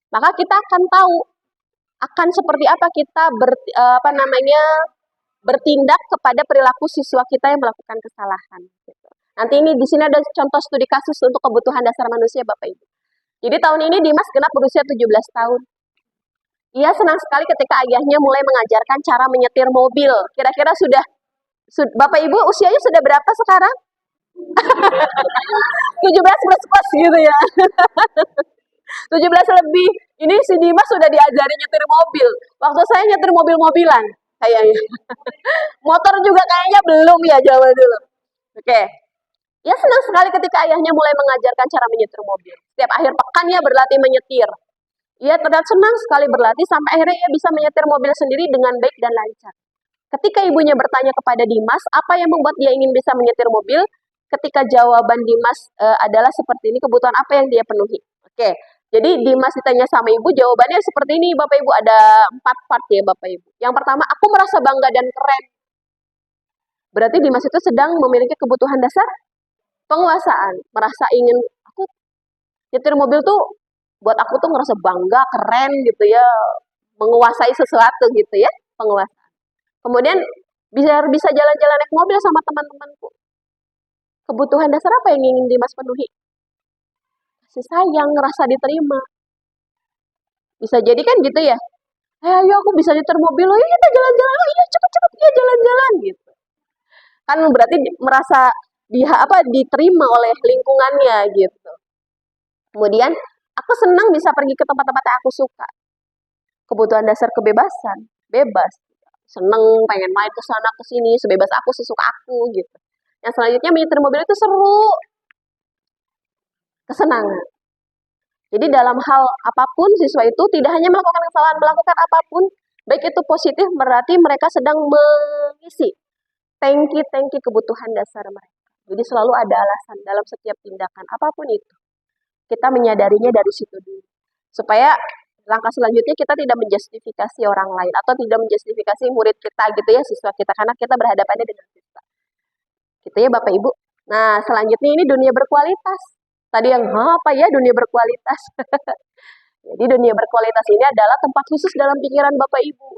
maka kita akan tahu akan seperti apa kita bertindak kepada perilaku siswa kita yang melakukan kesalahan. Nanti ini di sini ada contoh studi kasus untuk kebutuhan dasar manusia Bapak Ibu. Jadi tahun ini Dimas genap berusia 17 tahun. Ia senang sekali ketika ayahnya mulai mengajarkan cara menyetir mobil. Kira-kira Bapak Ibu usianya sudah berapa sekarang? 17 plus gitu ya. 17 lebih. Ini si Dimas sudah diajari nyetir mobil. Waktu saya nyetir mobil-mobilan kayaknya. Motor juga kayaknya belum ya, Jawa dulu. Oke. Ya senang sekali ketika ayahnya mulai mengajarkan cara menyetir mobil. Setiap akhir pekan ia berlatih menyetir. Ia terlihat senang sekali berlatih sampai akhirnya ia bisa menyetir mobil sendiri dengan baik dan lancar. Ketika ibunya bertanya kepada Dimas, apa yang membuat dia ingin bisa menyetir mobil? Ketika jawaban Dimas adalah seperti ini, kebutuhan apa yang dia penuhi? Oke, jadi Dimas ditanya sama ibu, jawabannya seperti ini Bapak Ibu, ada 4 part ya Bapak Ibu. Yang pertama, aku merasa bangga dan keren. Berarti Dimas itu sedang memiliki kebutuhan dasar penguasaan, merasa ingin, aku nyetir mobil tuh buat aku tuh ngerasa bangga, keren gitu ya, menguasai sesuatu gitu ya, penguasaan. Kemudian bisa jalan-jalan naik mobil sama teman-temanku. Kebutuhan dasar apa yang ingin Dimas penuhi? Kasih sayang, rasa diterima. Bisa jadi kan gitu ya. Ayo aku bisa nyetir mobil, oh iya kita jalan-jalan, oh iya cepet-cepet ya jalan-jalan gitu. Kan berarti merasa diterima oleh lingkungannya gitu. Kemudian aku senang bisa pergi ke tempat-tempat yang aku suka. Kebutuhan dasar kebebasan, bebas. Seneng pengen main ke sana ke sini sebebas aku sesuka aku gitu. Yang selanjutnya menyetir mobil itu seru, kesenangan. Jadi dalam hal apapun siswa itu tidak hanya melakukan kesalahan, melakukan apapun, baik itu positif berarti mereka sedang mengisi tangki kebutuhan dasar mereka. Jadi selalu ada alasan dalam setiap tindakan apapun itu. Kita menyadarinya dari situ dulu. Supaya langkah selanjutnya kita tidak menjustifikasi orang lain atau tidak menjustifikasi murid kita gitu ya, siswa kita karena kita berhadapannya dengan siswa. Gitu ya Bapak Ibu. Nah, selanjutnya ini dunia berkualitas. Tadi yang apa ya dunia berkualitas? Jadi dunia berkualitas ini adalah tempat khusus dalam pikiran Bapak Ibu.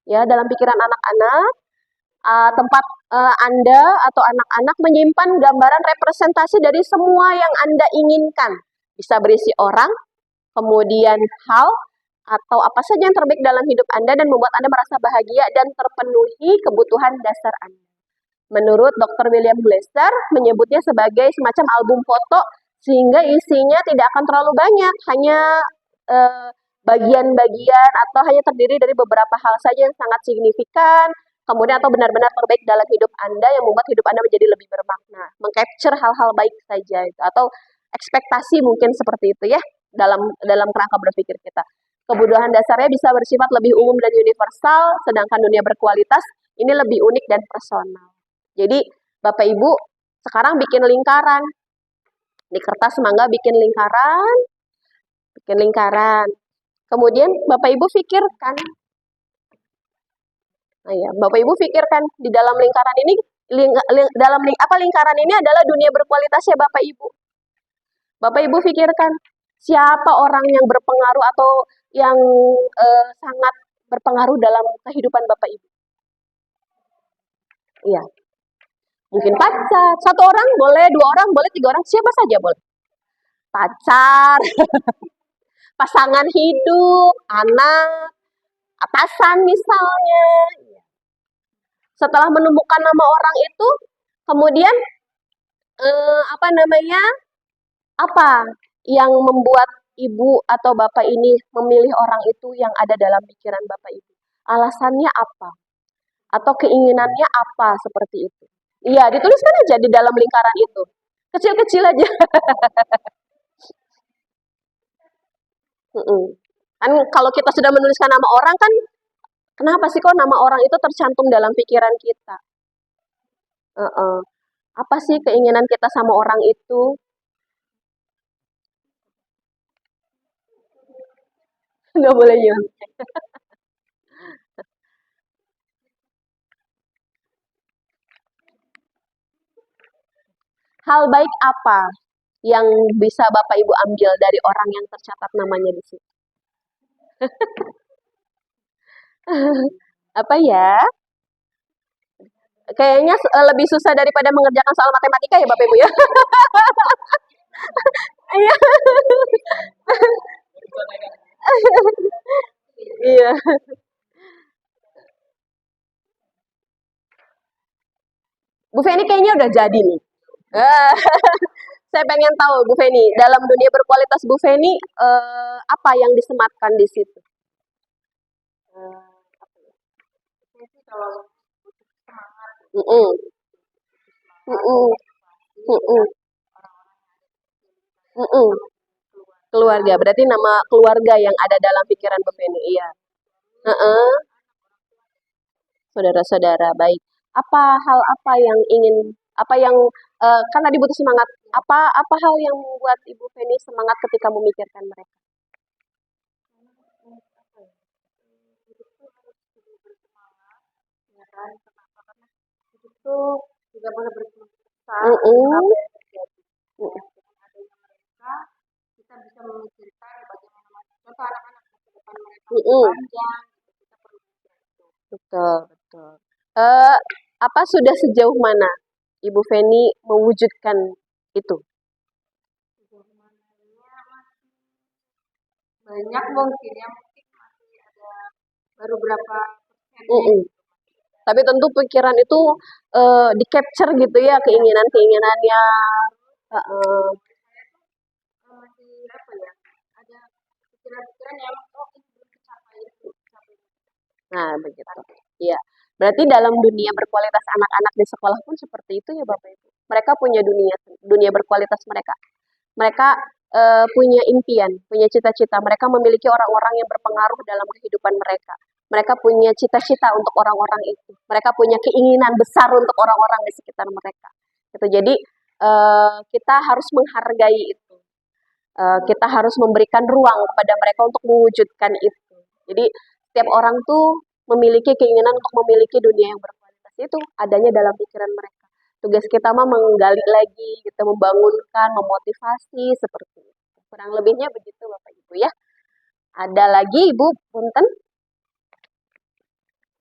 Ya, dalam pikiran anak-anak, tempat Anda atau anak-anak menyimpan gambaran representasi dari semua yang Anda inginkan. Bisa berisi orang, kemudian hal, atau apa saja yang terbaik dalam hidup Anda dan membuat Anda merasa bahagia dan terpenuhi kebutuhan dasar Anda. Menurut Dr. William Glasser, menyebutnya sebagai semacam album foto sehingga isinya tidak akan terlalu banyak, hanya bagian-bagian atau hanya terdiri dari beberapa hal saja yang sangat signifikan, kemudian atau benar-benar terbaik dalam hidup Anda yang membuat hidup Anda menjadi lebih bermakna, mengcapture hal-hal baik saja itu, atau ekspektasi mungkin seperti itu ya dalam kerangka berpikir kita. Kebutuhan dasarnya bisa bersifat lebih umum dan universal, sedangkan dunia berkualitas ini lebih unik dan personal. Jadi Bapak Ibu sekarang bikin lingkaran. Di kertas mangga bikin lingkaran. Kemudian Bapak Ibu pikirkan. Nah ya, Bapak Ibu pikirkan di dalam lingkaran ini lingkaran ini adalah dunia berkualitasnya Bapak Ibu. Bapak Ibu pikirkan siapa orang yang berpengaruh atau yang sangat berpengaruh dalam kehidupan Bapak Ibu. Iya. Mungkin pacar, satu orang boleh, dua orang boleh, tiga orang, siapa saja boleh. Pacar, pasangan hidup, anak, atasan misalnya. Setelah menemukan nama orang itu, kemudian apa yang membuat ibu atau bapak ini memilih orang itu yang ada dalam pikiran bapak ibu? Alasannya apa? Atau keinginannya apa seperti itu? Iya, dituliskan aja di dalam lingkaran itu. Kecil-kecil aja. Kan kalau kita sudah menuliskan nama orang kan, kenapa sih kok nama orang itu tercantum dalam pikiran kita? Apa sih keinginan kita sama orang itu? Nggak boleh nyontek. Hal baik apa yang bisa Bapak Ibu ambil dari orang yang tercatat namanya di situ? Apa ya? Kayaknya lebih susah daripada mengerjakan soal matematika ya Bapak Ibu ya. Iya. Iya. Bu Feni kayaknya udah jadi nih. Eh, saya pengen tahu Bu Feni, dalam dunia berkualitas Bu Feni apa yang disematkan di situ? Mm-mm. Mm-mm. Mm-mm. Mm-mm. Keluarga, berarti nama keluarga yang ada dalam pikiran Bu Feni, iya. Heeh. Saudara-saudara, baik. Apa yang ingin, apa yang, kan tadi butuh semangat, apa hal yang membuat Ibu Feni semangat ketika memikirkan mereka? Mm-mm. Mm-mm. Betul, betul. Eh, apa sudah sejauh mana Ibu Feni mewujudkan itu? banyak mungkin ya, mungkin masih ada baru berapa persennya Mm-mm. gitu. Tapi tentu pikiran itu di-capture gitu ya, keinginan-keinginannya. Heeh. Masih apa ya, ada pikiran-pikiran yang oh ini belum tercapai, itu belum tercapai. Nah, begitu. Iya. Berarti dalam dunia berkualitas anak-anak di sekolah pun seperti itu ya Bapak Ibu. Mereka punya dunia dunia berkualitas mereka. Mereka punya impian, punya cita-cita. Mereka memiliki orang-orang yang berpengaruh dalam kehidupan mereka. Mereka punya cita-cita untuk orang-orang itu. Mereka punya keinginan besar untuk orang-orang di sekitar mereka. Gitu. Jadi kita harus menghargai itu. Kita harus memberikan ruang kepada mereka untuk mewujudkan itu. Jadi setiap orang tuh memiliki keinginan untuk memiliki dunia yang berkualitas itu adanya dalam pikiran mereka. Tugas kita mah menggali lagi, kita membangunkan, memotivasi seperti itu. Kurang lebihnya begitu Bapak Ibu ya. Ada lagi Ibu, punten.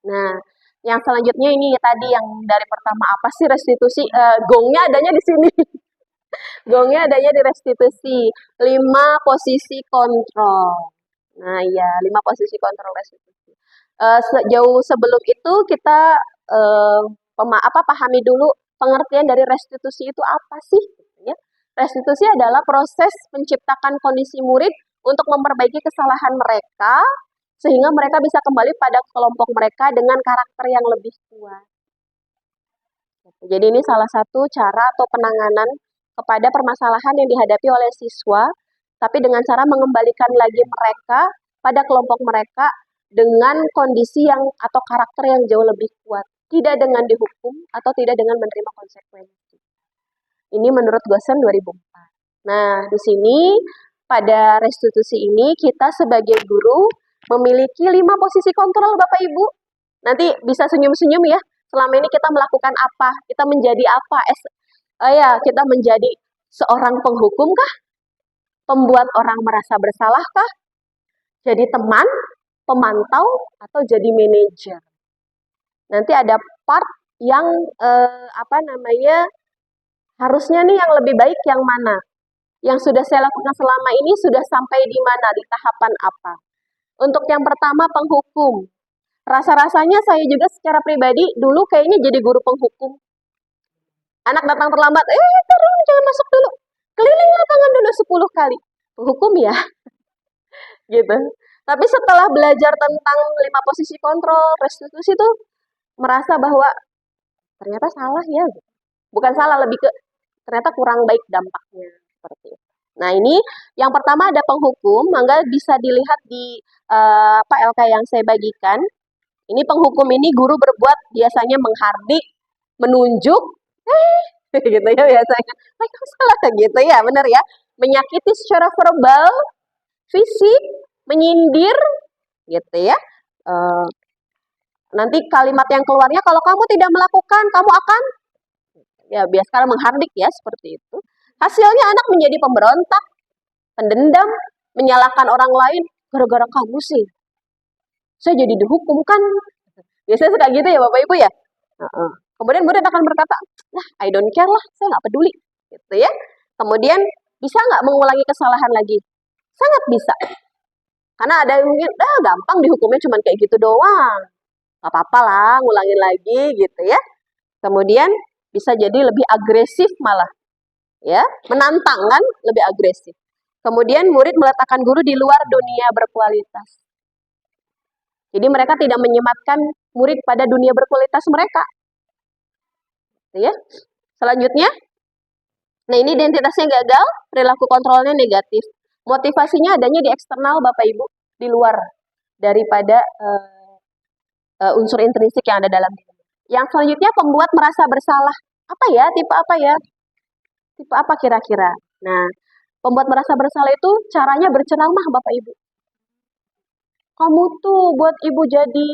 Nah, yang selanjutnya ini tadi yang dari pertama apa sih restitusi? Gongnya adanya di sini. Gongnya adanya di restitusi. 5 posisi kontrol. Nah, iya, 5 posisi kontrol restitusi. Jauh sebelum itu kita eh, pahami dulu pengertian dari restitusi itu apa sih? Ya. Restitusi adalah proses menciptakan kondisi murid untuk memperbaiki kesalahan mereka sehingga mereka bisa kembali pada kelompok mereka dengan karakter yang lebih kuat. Jadi ini salah satu cara atau penanganan kepada permasalahan yang dihadapi oleh siswa, tapi dengan cara mengembalikan lagi mereka pada kelompok mereka dengan kondisi yang atau karakter yang jauh lebih kuat, tidak dengan dihukum atau tidak dengan menerima konsekuensi. Ini menurut Gosen 2004. Nah, di sini pada restitusi ini kita sebagai guru memiliki 5 posisi kontrol Bapak Ibu. Nanti bisa senyum-senyum ya. Selama ini kita melakukan apa? Kita menjadi apa? Ya, kita menjadi seorang penghukum kah? Pembuat orang merasa bersalah kah? Jadi teman, pemantau, atau jadi manajer. Nanti ada part yang harusnya nih yang lebih baik yang mana? Yang sudah saya lakukan selama ini sudah sampai di mana? Di tahapan apa? Untuk yang pertama penghukum. Rasa-rasanya saya juga secara pribadi dulu kayaknya jadi guru penghukum. Anak datang terlambat, turun, jangan masuk dulu. Keliling lapangan dulu 10 kali. Penghukum ya, gitu. Tapi setelah belajar tentang 5 posisi kontrol, restitusi tuh merasa bahwa ternyata salah ya. Bukan salah, lebih ke ternyata kurang baik dampaknya. Seperti itu. Nah ini yang pertama ada penghukum, mangga bisa dilihat di LK yang saya bagikan. Ini penghukum ini guru berbuat biasanya menghardik, menunjuk, gitu ya biasanya. Mereka salah gitu ya, benar ya. Menyakiti secara verbal, fisik, menyindir, gitu ya. Nanti kalimat yang keluarnya kalau kamu tidak melakukan, kamu akan ya biasanya menghardik ya seperti itu. Hasilnya anak menjadi pemberontak, pendendam, menyalahkan orang lain gara-gara kamu sih. Saya jadi dihukum kan. Biasanya suka gitu ya Bapak Ibu ya. Kemudian murid akan berkata, nah I don't care lah, saya nggak peduli. Gitu ya. Kemudian bisa nggak mengulangi kesalahan lagi? Sangat bisa. Karena ada yang mungkin, gampang dihukumnya cuma kayak gitu doang. Gak apa-apa lah, ngulangin lagi gitu ya. Kemudian bisa jadi lebih agresif malah. Ya, menantang kan, lebih agresif. Kemudian murid meletakkan guru di luar dunia berkualitas. Jadi mereka tidak menyematkan murid pada dunia berkualitas mereka. Ya. Selanjutnya, nah ini identitasnya gagal, perilaku kontrolnya negatif. Motivasinya adanya di eksternal Bapak Ibu, di luar daripada unsur intrinsik yang ada dalam diri. Yang selanjutnya pembuat merasa bersalah. Apa ya? Tipe apa ya? Tipe apa kira-kira? Nah, pembuat merasa bersalah itu caranya berceramah Bapak Ibu. Kamu tuh buat ibu jadi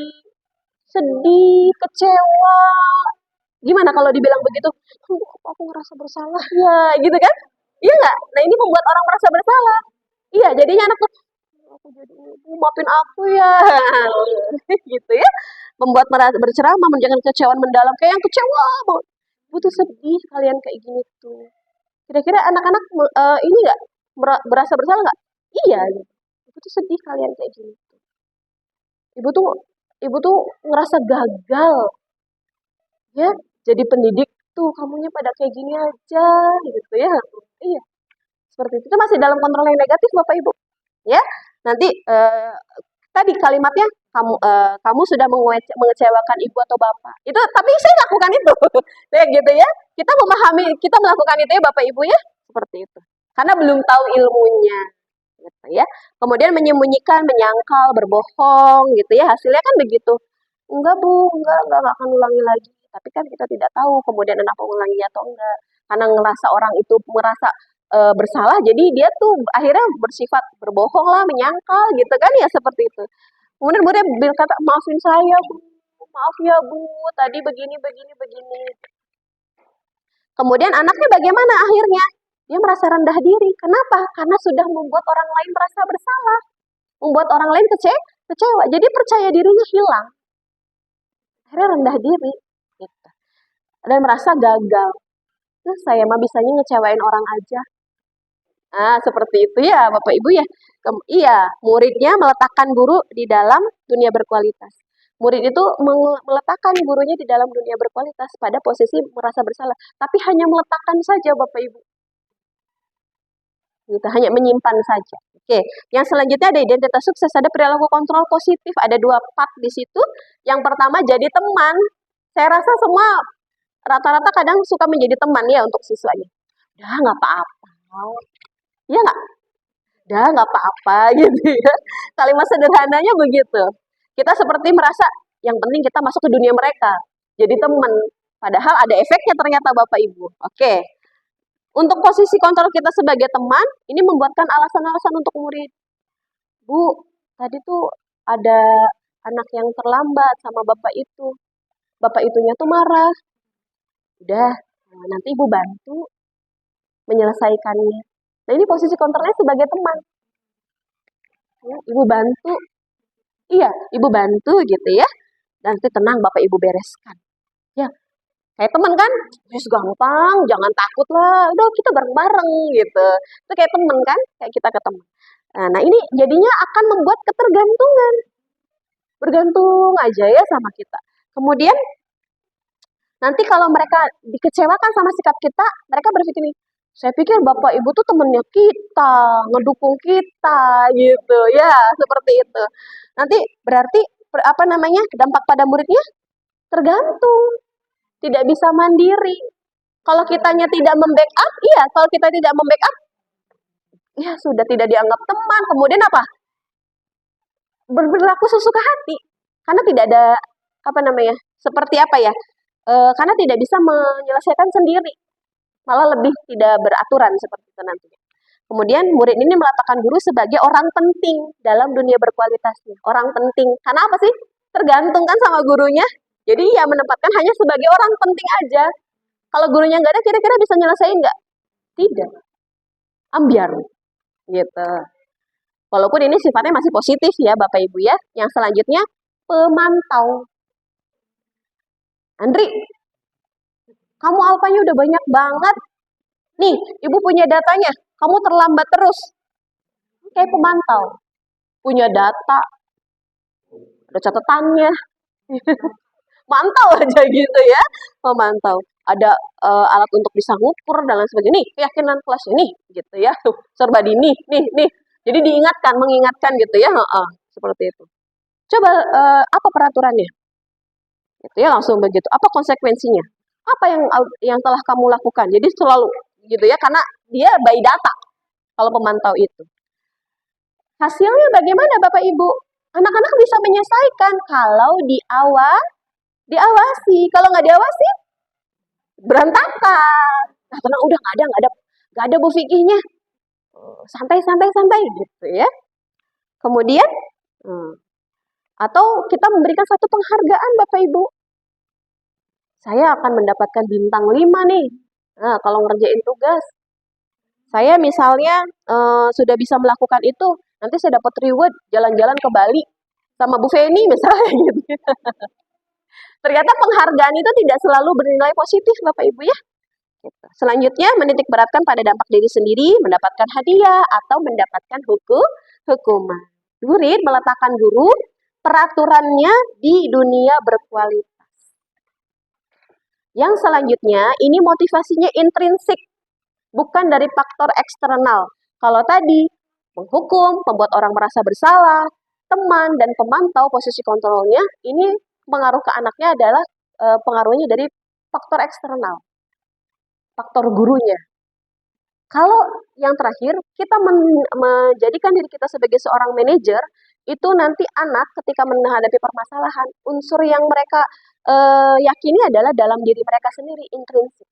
sedih, kecewa. Gimana kalau dibilang begitu? Aku ngerasa bersalah. Ya, gitu kan? Iya nggak? Nah, ini membuat orang merasa bersalah. Iya, jadinya anak tuh, aku jadi ibu, maafin aku ya. Gitu ya. Membuat merasa berceramah, menjangan kecewaan mendalam. Kayak yang kecewa banget. Ibu tuh sedih kalian kayak gini tuh. Kira-kira anak-anak ini nggak berasa bersalah nggak? Iya. Gitu. Ibu tuh sedih kalian kayak gini. Ibu tuh ibu tuh ngerasa gagal ya jadi pendidik tuh kamunya pada kayak gini aja gitu ya. Iya, seperti itu. Itu masih dalam kontrol yang negatif Bapak Ibu. Ya. Nanti tadi kalimatnya kamu sudah mengecewakan ibu atau bapak. Itu tapi saya lakukan itu. Kayak gitu ya. Kita memahami, kita melakukan itu ya Bapak Ibu ya. Seperti itu. Karena belum tahu ilmunya. Gitu ya. Kemudian menyembunyikan, menyangkal, berbohong gitu ya. Hasilnya kan begitu. Enggak Bu, enggak akan ulangi lagi. Tapi kan kita tidak tahu kemudian anak mengulangi atau enggak. Karena ngerasa orang itu merasa bersalah, jadi dia tuh akhirnya bersifat berbohong lah, menyangkal gitu kan ya seperti itu. Kemudian dia kata maafin saya Bu, maaf ya Bu, tadi begini begini begini. Kemudian anaknya bagaimana akhirnya? Dia merasa rendah diri. Kenapa? Karena sudah membuat orang lain merasa bersalah, membuat orang lain kecewa. Jadi percaya dirinya hilang. Akhirnya rendah diri, gitu. Dan merasa gagal. Nah, saya mah bisanya ngecewain orang aja. Nah, seperti itu ya, Bapak Ibu ya. Iya, muridnya meletakkan guru di dalam dunia berkualitas. Murid itu meletakkan gurunya di dalam dunia berkualitas pada posisi merasa bersalah. Tapi hanya meletakkan saja, Bapak Ibu. Gitu, hanya menyimpan saja. Oke, yang selanjutnya ada identitas sukses, ada perilaku kontrol positif, ada 2 part di situ. Yang pertama jadi teman. Saya rasa semua rata-rata kadang suka menjadi teman ya untuk siswanya. Udah nggak apa-apa. Iya nggak? Udah nggak apa-apa gitu ya. Kalimat sederhananya begitu. Kita seperti merasa yang penting kita masuk ke dunia mereka. Jadi teman. Padahal ada efeknya ternyata Bapak Ibu. Oke. Untuk posisi kontrol kita sebagai teman, ini membuatkan alasan-alasan untuk murid. Bu, tadi tuh ada anak yang terlambat sama bapak itu. Bapak itunya tuh marah. Udah, nanti ibu bantu menyelesaikannya. Nah ini posisi kontrolnya sebagai teman. Ya, ibu bantu. Iya, ibu bantu gitu ya. Nanti tenang bapak ibu bereskan. Ya, kayak teman kan, just gampang, jangan takut lah. Udah kita bareng-bareng gitu. Itu kayak teman kan, kayak kita ke teman. Nah ini jadinya akan membuat ketergantungan. Bergantung aja ya sama kita. Kemudian nanti kalau mereka dikecewakan sama sikap kita, mereka berpikir nih, saya pikir bapak ibu tuh temennya kita, ngedukung kita gitu ya, seperti itu. Nanti berarti dampak pada muridnya tergantung, tidak bisa mandiri. Kalau kitanya tidak membackup, iya, kalau kita tidak membackup, ya sudah tidak dianggap teman. Kemudian apa? Berlaku sesuka hati, karena tidak ada seperti apa ya? Karena tidak bisa menyelesaikan sendiri, malah lebih tidak beraturan seperti itu nantinya. Kemudian murid ini meletakkan guru sebagai orang penting dalam dunia berkualitasnya. Orang penting, karena apa sih? Tergantung kan sama gurunya. Jadi ya menempatkan hanya sebagai orang penting aja. Kalau gurunya nggak ada, kira-kira bisa nyelesain nggak? Tidak. Ambiar. Gitu. Walaupun ini sifatnya masih positif ya Bapak Ibu ya. Yang selanjutnya, pemantau. Andri, kamu alfanya udah banyak banget. Nih, ibu punya datanya. Kamu terlambat terus. Kayak pemantau. Punya data. Ada catatannya. Mantau aja gitu ya. Memantau. Ada alat untuk bisa ngukur dan lain sebagainya. Nih, keyakinan kelas ini gitu ya. Serba dini. Nih. Jadi diingatkan, mengingatkan gitu ya. Seperti itu. Coba apa peraturannya? Gitu ya, langsung begitu. Apa konsekuensinya? Apa yang telah kamu lakukan? Jadi selalu gitu ya, karena dia by data kalau pemantau itu. Hasilnya bagaimana Bapak Ibu? Anak-anak bisa menyelesaikan kalau diawasi. Kalau nggak diawasi, berantakan. Nah, tenang, udah nggak ada Bu fikihnya. Santai gitu ya. Kemudian atau kita memberikan satu penghargaan Bapak Ibu. Saya akan mendapatkan bintang 5 nih. Nah, kalau ngerjain tugas. Saya misalnya sudah bisa melakukan itu, nanti saya dapat reward jalan-jalan ke Bali sama Bu Feni misalnya gitu. Ternyata penghargaan itu tidak selalu bernilai positif Bapak Ibu ya. Gitu. Selanjutnya menitik beratkan pada dampak diri sendiri, mendapatkan hadiah atau mendapatkan hukuman. Murid meletakkan guru peraturannya di dunia berkualitas. Yang selanjutnya, ini motivasinya intrinsik, bukan dari faktor eksternal. Kalau tadi, menghukum, membuat orang merasa bersalah, teman dan pemantau posisi kontrolnya, ini pengaruh ke anaknya adalah pengaruhnya dari faktor eksternal, faktor gurunya. Kalau yang terakhir, kita menjadikan diri kita sebagai seorang manajer, itu nanti anak ketika menghadapi permasalahan, unsur yang mereka yakini adalah dalam diri mereka sendiri, intrinsik.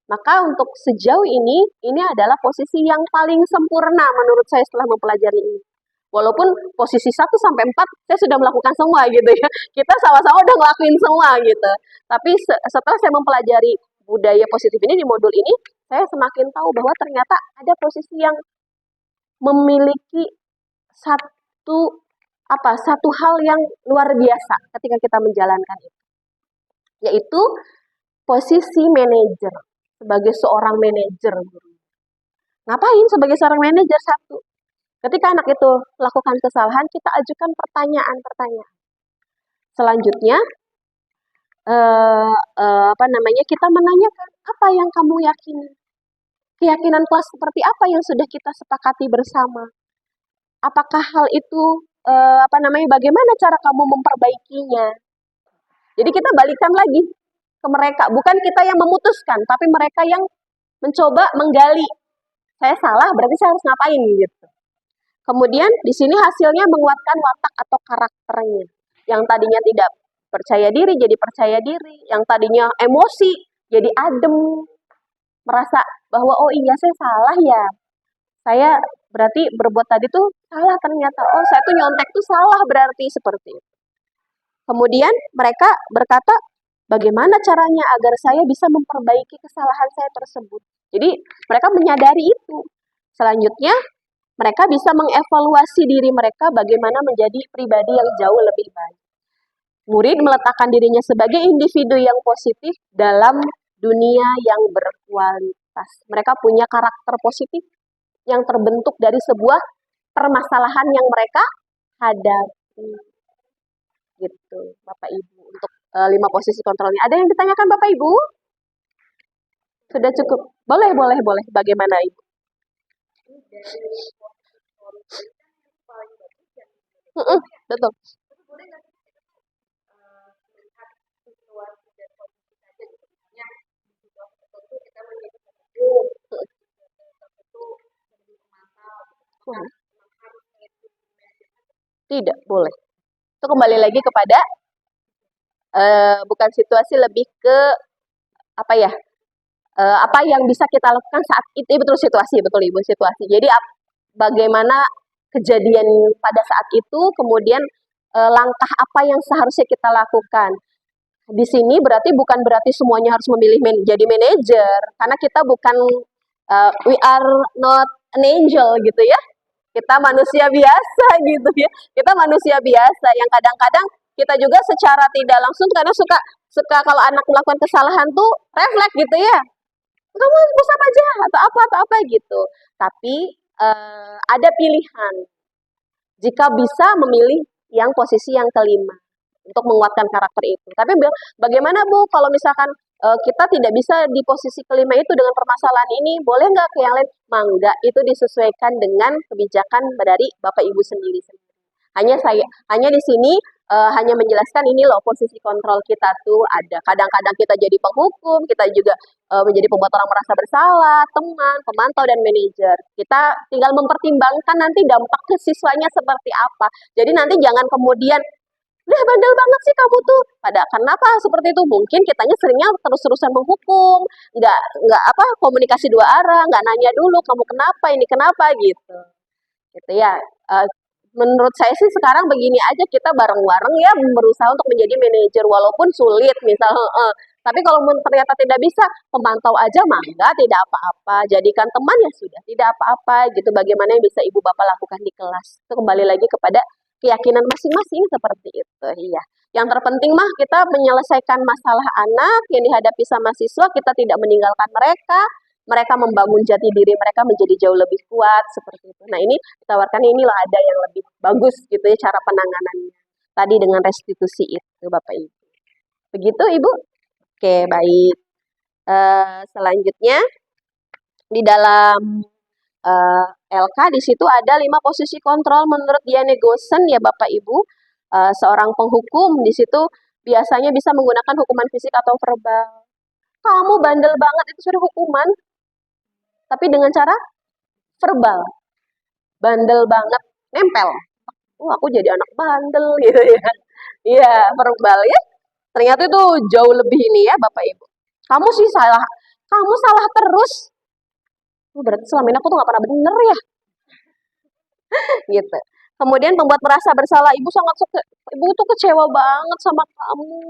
Maka untuk sejauh ini adalah posisi yang paling sempurna menurut saya setelah mempelajari ini. Walaupun posisi 1-4 saya sudah melakukan semua gitu ya. Kita sama-sama udah ngelakuin semua gitu. Tapi setelah saya mempelajari budaya positif ini di modul ini, saya semakin tahu bahwa ternyata ada posisi yang memiliki satu hal yang luar biasa ketika kita menjalankan itu. Yaitu posisi manajer. Sebagai seorang manajer. Ngapain sebagai seorang manajer? Satu, ketika anak itu melakukan kesalahan, kita ajukan pertanyaan-pertanyaan. Selanjutnya, kita menanyakan apa yang kamu yakini, keyakinan kelas seperti apa yang sudah kita sepakati bersama. Apakah hal itu bagaimana cara kamu memperbaikinya? Jadi kita balikan lagi ke mereka, bukan kita yang memutuskan, tapi mereka yang mencoba menggali. Saya salah, berarti saya harus ngapain gitu. Kemudian di sini hasilnya menguatkan watak atau karakternya. Yang tadinya tidak percaya diri jadi percaya diri, yang tadinya emosi jadi adem, merasa bahwa oh iya saya salah ya. Saya berarti berbuat tadi tuh salah ternyata. Oh, saya tuh nyontek tuh salah berarti seperti itu. Kemudian mereka berkata, bagaimana caranya agar saya bisa memperbaiki kesalahan saya tersebut. Jadi mereka menyadari itu. Selanjutnya, mereka bisa mengevaluasi diri mereka bagaimana menjadi pribadi yang jauh lebih baik. Murid meletakkan dirinya sebagai individu yang positif dalam dunia yang berkualitas. Mereka punya karakter positif yang terbentuk dari sebuah permasalahan yang mereka hadapi. Gitu, Bapak Ibu. Untuk 5 posisi kontrolnya. Ada yang ditanyakan Bapak Ibu? Sudah cukup? Boleh. Bagaimana Ibu? Betul. Tidak boleh. Itu kembali lagi kepada bukan situasi, lebih ke apa yang bisa kita lakukan saat itu. Betul, situasi, betul Ibu, situasi. Jadi bagaimana kejadian pada saat itu, kemudian langkah apa yang seharusnya kita lakukan. Di sini bukan berarti semuanya harus memilih jadi manajer, karena kita bukan we are not an angel gitu ya. Kita manusia biasa gitu ya. Kita manusia biasa yang kadang-kadang kita juga secara tidak langsung karena suka kalau anak melakukan kesalahan tuh refleks gitu ya. Kamu pusat aja atau apa gitu. Tapi ada pilihan. Jika bisa memilih yang posisi yang kelima untuk menguatkan karakter itu. Tapi bagaimana Bu kalau misalkan kita tidak bisa di posisi kelima itu dengan permasalahan ini, boleh nggak ke yang lain? Mangga, itu disesuaikan dengan kebijakan dari Bapak Ibu sendiri. Hanya di sini hanya menjelaskan ini loh posisi kontrol kita tuh ada. Kadang-kadang kita jadi penghukum, kita juga menjadi pembuat orang merasa bersalah, teman, pemantau, dan manajer. Kita tinggal mempertimbangkan nanti dampak ke siswanya seperti apa. Jadi nanti jangan kemudian udah bandel banget sih kamu tuh. Kenapa seperti itu? Mungkin kitanya seringnya terus-terusan menghukum, nggak komunikasi dua arah, nggak nanya dulu kamu kenapa, ini kenapa gitu ya. Menurut saya sih sekarang begini aja, kita bareng-bareng ya berusaha untuk menjadi manajer walaupun sulit tapi kalau ternyata tidak bisa, pemantau aja mangga, tidak apa-apa. Jadikan teman ya sudah, tidak apa-apa gitu. Bagaimana yang bisa Ibu Bapak lakukan di kelas? Itu kembali lagi kepada keyakinan masing-masing seperti itu. Iya. Yang terpenting mah kita menyelesaikan masalah anak yang dihadapi sama siswa, kita tidak meninggalkan mereka, mereka membangun jati diri mereka menjadi jauh lebih kuat seperti itu. Nah ini ditawarkan inilah ada yang lebih bagus gitu ya cara penanganannya. Tadi dengan restitusi itu Bapak Ibu. Begitu Ibu? Oke baik. Selanjutnya di dalam LK di situ ada 5 posisi kontrol menurut Diane Gosen ya Bapak Ibu. Seorang penghukum di situ biasanya bisa menggunakan hukuman fisik atau verbal. Kamu bandel banget itu sudah hukuman, tapi dengan cara verbal. Bandel banget, nempel. Oh, aku jadi anak bandel gitu ya. Iya, verbal ya. Ternyata itu jauh lebih ini ya Bapak Ibu. Kamu sih salah. Kamu salah terus. Berarti selama ini aku tuh gak pernah bener ya. Gitu. Kemudian membuat merasa bersalah. Ibu tuh kecewa banget sama kamu.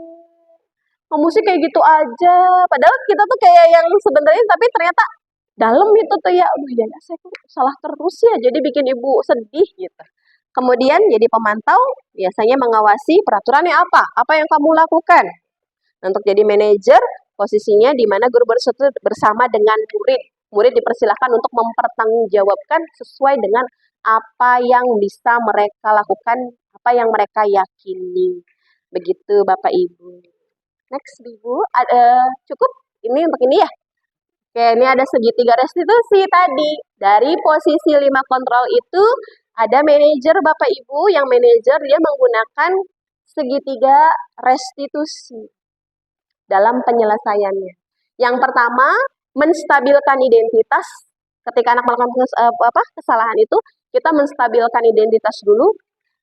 Kamu sih kayak gitu aja. Padahal kita tuh kayak yang sebenarnya tapi ternyata dalam itu tuh ya, aduh ya saya tuh salah terus ya. Jadi bikin ibu sedih gitu. Kemudian jadi pemantau biasanya mengawasi peraturannya apa yang kamu lakukan. Untuk jadi manajer posisinya di mana guru bersama dengan murid. Murid dipersilahkan untuk mempertanggungjawabkan sesuai dengan apa yang bisa mereka lakukan, apa yang mereka yakini. Begitu Bapak Ibu. Next Ibu, cukup ini untuk ini ya. Oke, ini ada segitiga restitusi tadi. Dari posisi 5 kontrol itu ada manajer Bapak Ibu, yang manajer dia menggunakan segitiga restitusi dalam penyelesaiannya. Yang pertama, menstabilkan identitas. Ketika anak melakukan kesalahan itu, kita menstabilkan identitas dulu.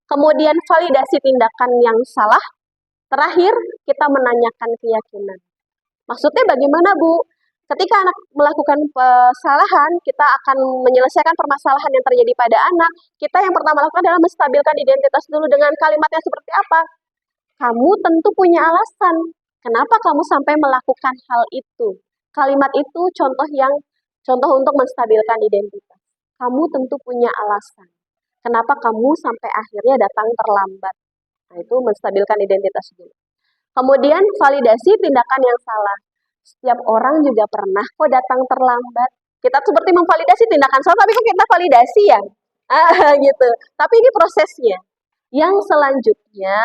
Kemudian validasi tindakan yang salah. Terakhir, kita menanyakan keyakinan. Maksudnya bagaimana, Bu? Ketika anak melakukan kesalahan, kita akan menyelesaikan permasalahan yang terjadi pada anak. Kita yang pertama lakukan adalah menstabilkan identitas dulu dengan kalimatnya seperti apa. Kamu tentu punya alasan. Kenapa kamu sampai melakukan hal itu? Kalimat itu contoh untuk menstabilkan identitas. Kamu tentu punya alasan. Kenapa kamu sampai akhirnya datang terlambat? Nah, itu menstabilkan identitas dulu. Kemudian validasi tindakan yang salah. Setiap orang juga pernah kok datang terlambat. Kita seperti memvalidasi tindakan salah, tapi kok kita validasi ya? Gitu. Tapi ini prosesnya. Yang selanjutnya,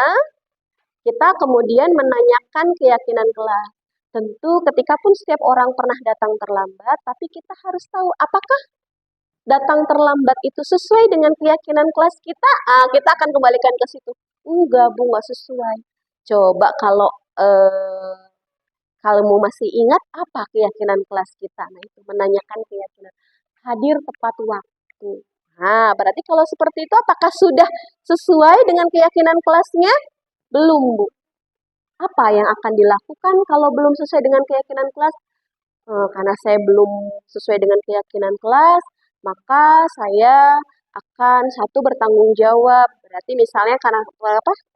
kita kemudian menanyakan keyakinan kelas. Tentu ketika pun setiap orang pernah datang terlambat, tapi kita harus tahu apakah datang terlambat itu sesuai dengan keyakinan kelas kita. Kita akan kembalikan ke situ. Enggak, Bu, nggak sesuai. Coba kalau kamu masih ingat apa keyakinan kelas kita? Nah, itu menanyakan keyakinan. Hadir tepat waktu. Nah, berarti kalau seperti itu apakah sudah sesuai dengan keyakinan kelasnya? Belum, Bu. Apa yang akan dilakukan kalau belum sesuai dengan keyakinan kelas? Karena saya belum sesuai dengan keyakinan kelas, maka saya akan satu bertanggung jawab. Berarti misalnya karena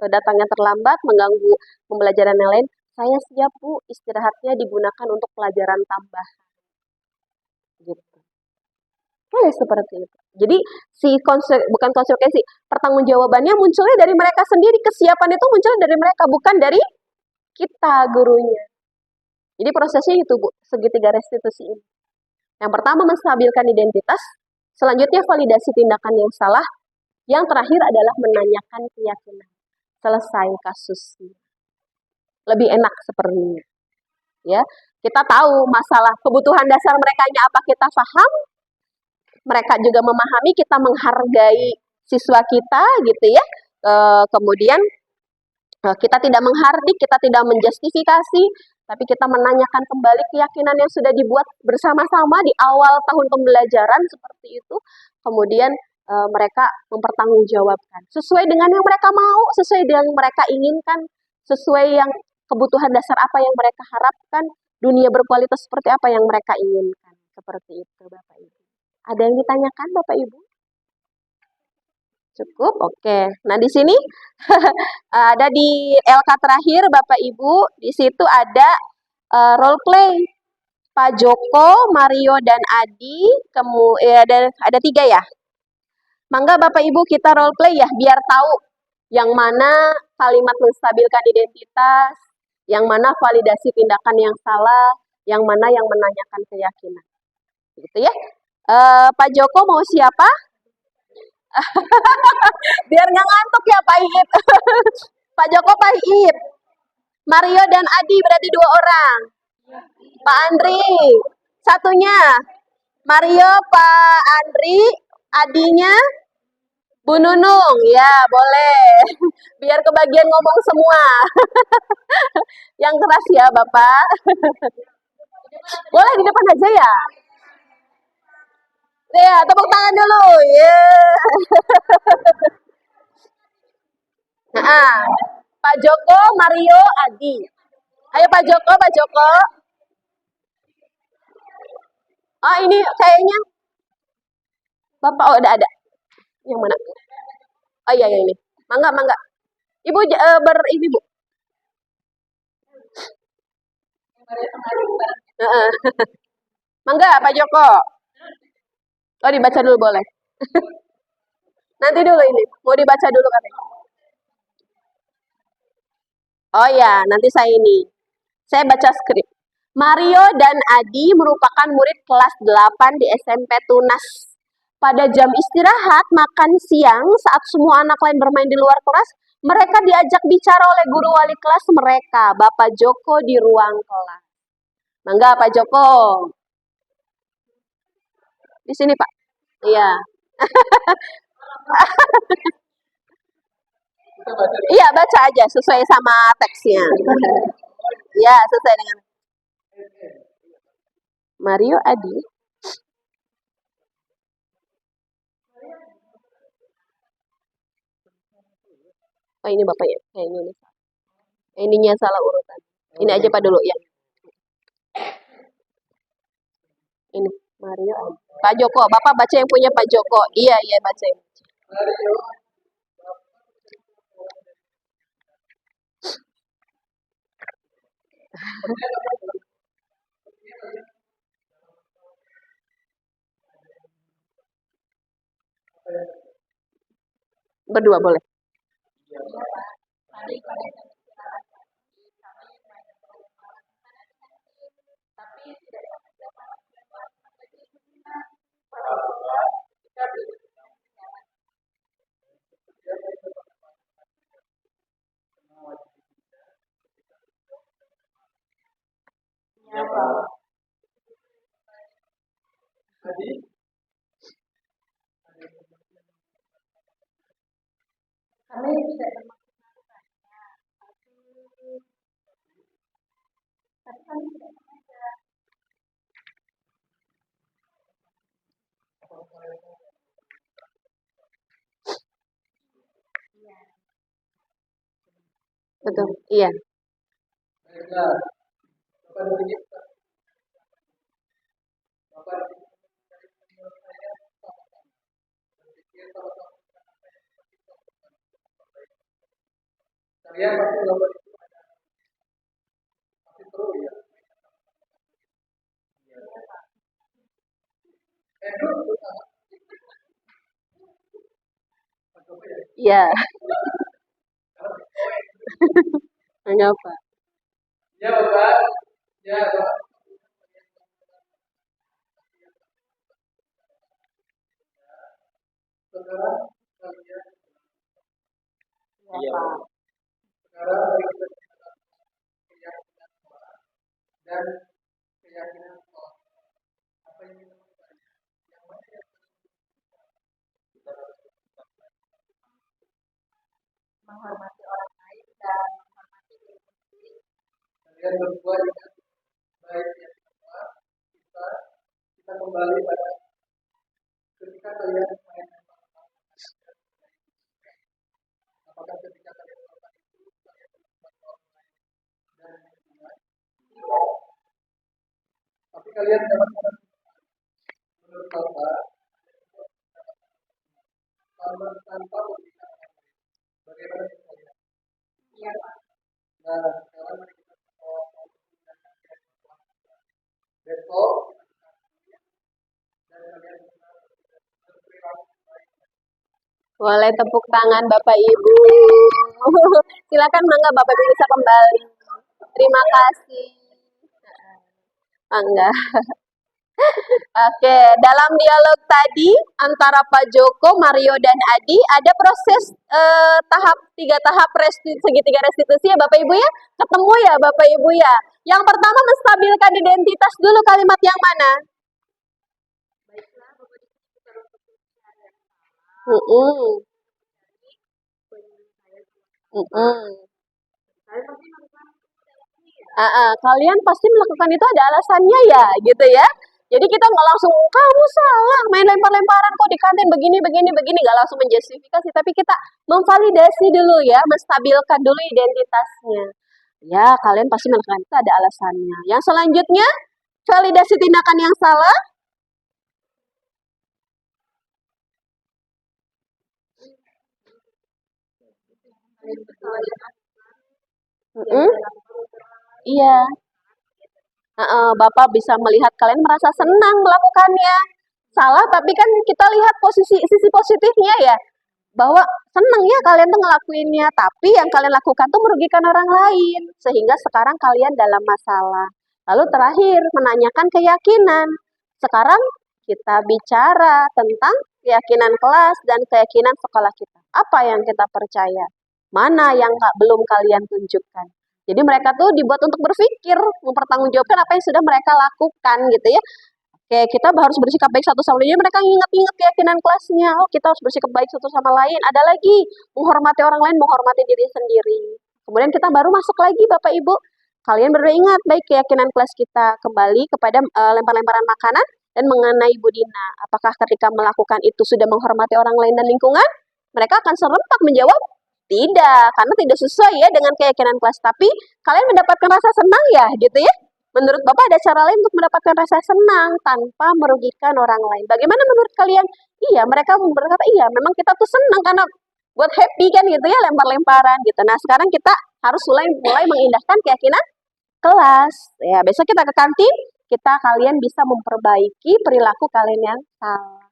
datangnya terlambat, mengganggu pembelajaran yang lain, saya siap Bu, istirahatnya digunakan untuk pelajaran tambahan. Gitu. Seperti itu. Jadi bukan konsekuensi, pertanggungjawabannya munculnya dari mereka sendiri, kesiapan itu muncul dari mereka, bukan dari kita gurunya. Jadi prosesnya itu Bu, segitiga restitusi ini. Yang pertama menstabilkan identitas, selanjutnya validasi tindakan yang salah, yang terakhir adalah menanyakan keyakinan. Selesai kasusnya. Lebih enak sepertinya. Ya, kita tahu masalah kebutuhan dasar mereka apa kita paham, mereka juga memahami, kita menghargai siswa kita gitu ya. Kemudian kita tidak menghardik, kita tidak menjustifikasi, tapi kita menanyakan kembali keyakinan yang sudah dibuat bersama-sama di awal tahun pembelajaran seperti itu. Kemudian mereka mempertanggungjawabkan sesuai dengan yang mereka mau, sesuai dengan yang mereka inginkan, sesuai yang kebutuhan dasar apa yang mereka harapkan, dunia berkualitas seperti apa yang mereka inginkan. Seperti itu Bapak Ibu. Ada yang ditanyakan Bapak Ibu? Cukup? Oke. Nah, di sini ada di LK terakhir Bapak Ibu, di situ ada role play. Pak Joko, Mario, dan Adi, ada 3 ya. Mangga Bapak Ibu kita role play ya, biar tahu yang mana kalimat menstabilkan identitas, yang mana validasi tindakan yang salah, yang mana yang menanyakan keyakinan. Gitu ya. Pak Joko mau siapa? Biar nggak ngantuk ya Pak Iip. Pak Joko, Pak Iip. Mario dan Adi berarti 2 orang. Pak Andri, satunya. Mario, Pak Andri, Adinya Bu Nunung. Ya, boleh. Biar kebagian ngomong semua. Yang keras ya, Bapak. Boleh di depan aja ya. Ya, tepuk tangan dulu. Yeah. Nah, Pak Joko, Mario, Adi. Ayo Pak Joko, Pak Joko. Oh, ini kayaknya Bapak udah ada. Yang mana? Oh iya, ini. Mangga, mangga. Ibu ini, Bu. Mangga, Pak Joko. Oh, dibaca dulu boleh. Nanti dulu ini. Mau dibaca dulu katanya. Oh ya, nanti saya ini. Saya baca skrip. Mario dan Adi merupakan murid kelas 8 di SMP Tunas. Pada jam istirahat makan siang saat semua anak lain bermain di luar kelas, mereka diajak bicara oleh guru wali kelas mereka, Bapak Joko di ruang kelas. Mangga Pak Joko. Di sini Pak. Iya. Iya, baca aja sesuai sama teksnya. Iya, sesuai dengan Mario Adi. Oh, ini Bapaknya. Ini. Ininya salah urutan. Ini aja Pak dulu ya. Ini Mario Adi. Pak Joko, Bapak baca yang punya Pak Joko. Iya, baca yang. Berdua boleh. Kami tidak tapi kami tidak Betul. Iya. Kalian pasti melakukan itu pasti perlu ya. Iya. Mengapa? Ya Bapak, ya Bapak. Sekarang kalian Iya. sekarang mari kita bicara keyakinan Tuhan dan keyakinan Tuhan. Apa yang kita lakukan? Yang mana yang kita menghormati orang lain dan menghormati diri sendiri. kalian berdua dengan baik yang kedua kita kembali pada ketika kalian main apakah ketika kalian melakukan itu kalian berbuat orang lain dan tidak, tapi kalian dapat menurut Bapak tanpa berbicara bagaimana kalian? Iya Pak. Nah, sekarang mari kita besok dan kalian berperilaku baik. Boleh tepuk tangan Bapak Ibu. Silakan mangga Bapak Ibu bisa kembali. Terima kasih. Mangga. Oke, dalam dialog tadi antara Pak Joko, Mario, dan Adi ada proses tiga tahap segitiga restitusi ya Bapak Ibu ya. Ketemu ya Bapak Ibu ya. Yang pertama menstabilkan identitas dulu, kalimat yang mana? Mm-mm. Mm-mm. Kalian pasti melakukan itu ada alasannya ya, gitu ya. Jadi kita nggak langsung kamu salah main lempar-lemparan kok di kantin begini begini begini, nggak langsung menjustifikasi, tapi kita memvalidasi dulu ya, menstabilkan dulu identitasnya. Ya, kalian pasti melakukan itu ada alasannya. Yang selanjutnya, validasi tindakan yang salah. Mm-mm. Iya. Bapak bisa melihat kalian merasa senang melakukannya. Salah, tapi kan kita lihat sisi positifnya ya. Bahwa seneng ya kalian tuh ngelakuinnya, tapi yang kalian lakukan tuh merugikan orang lain. Sehingga sekarang kalian dalam masalah. Lalu terakhir, menanyakan keyakinan. Sekarang kita bicara tentang keyakinan kelas dan keyakinan sekolah kita. Apa yang kita percaya? Mana yang belum kalian tunjukkan? Jadi mereka tuh dibuat untuk berpikir, mempertanggungjawabkan apa yang sudah mereka lakukan gitu ya. Oke, kita harus bersikap baik satu sama lain. Jadi mereka ingat-ingat keyakinan kelasnya. Oh, kita harus bersikap baik satu sama lain. Ada lagi, menghormati orang lain, menghormati diri sendiri. Kemudian kita baru masuk lagi, Bapak Ibu. Kalian baru ingat baik keyakinan kelas kita. Kembali kepada lempar-lemparan makanan dan mengenai Bu Dina. Apakah ketika melakukan itu sudah menghormati orang lain dan lingkungan? Mereka akan serempak menjawab, tidak, karena tidak sesuai ya dengan keyakinan kelas. Tapi kalian mendapatkan rasa senang ya, gitu ya. Menurut Bapak ada cara lain untuk mendapatkan rasa senang tanpa merugikan orang lain. Bagaimana menurut kalian? Iya, mereka berkata, iya, memang kita tuh senang karena buat happy kan gitu ya, lempar-lemparan gitu. Nah, sekarang kita harus mulai mengindahkan keyakinan kelas. Ya, besok kita ke kantin, kalian bisa memperbaiki perilaku kalian yang salah.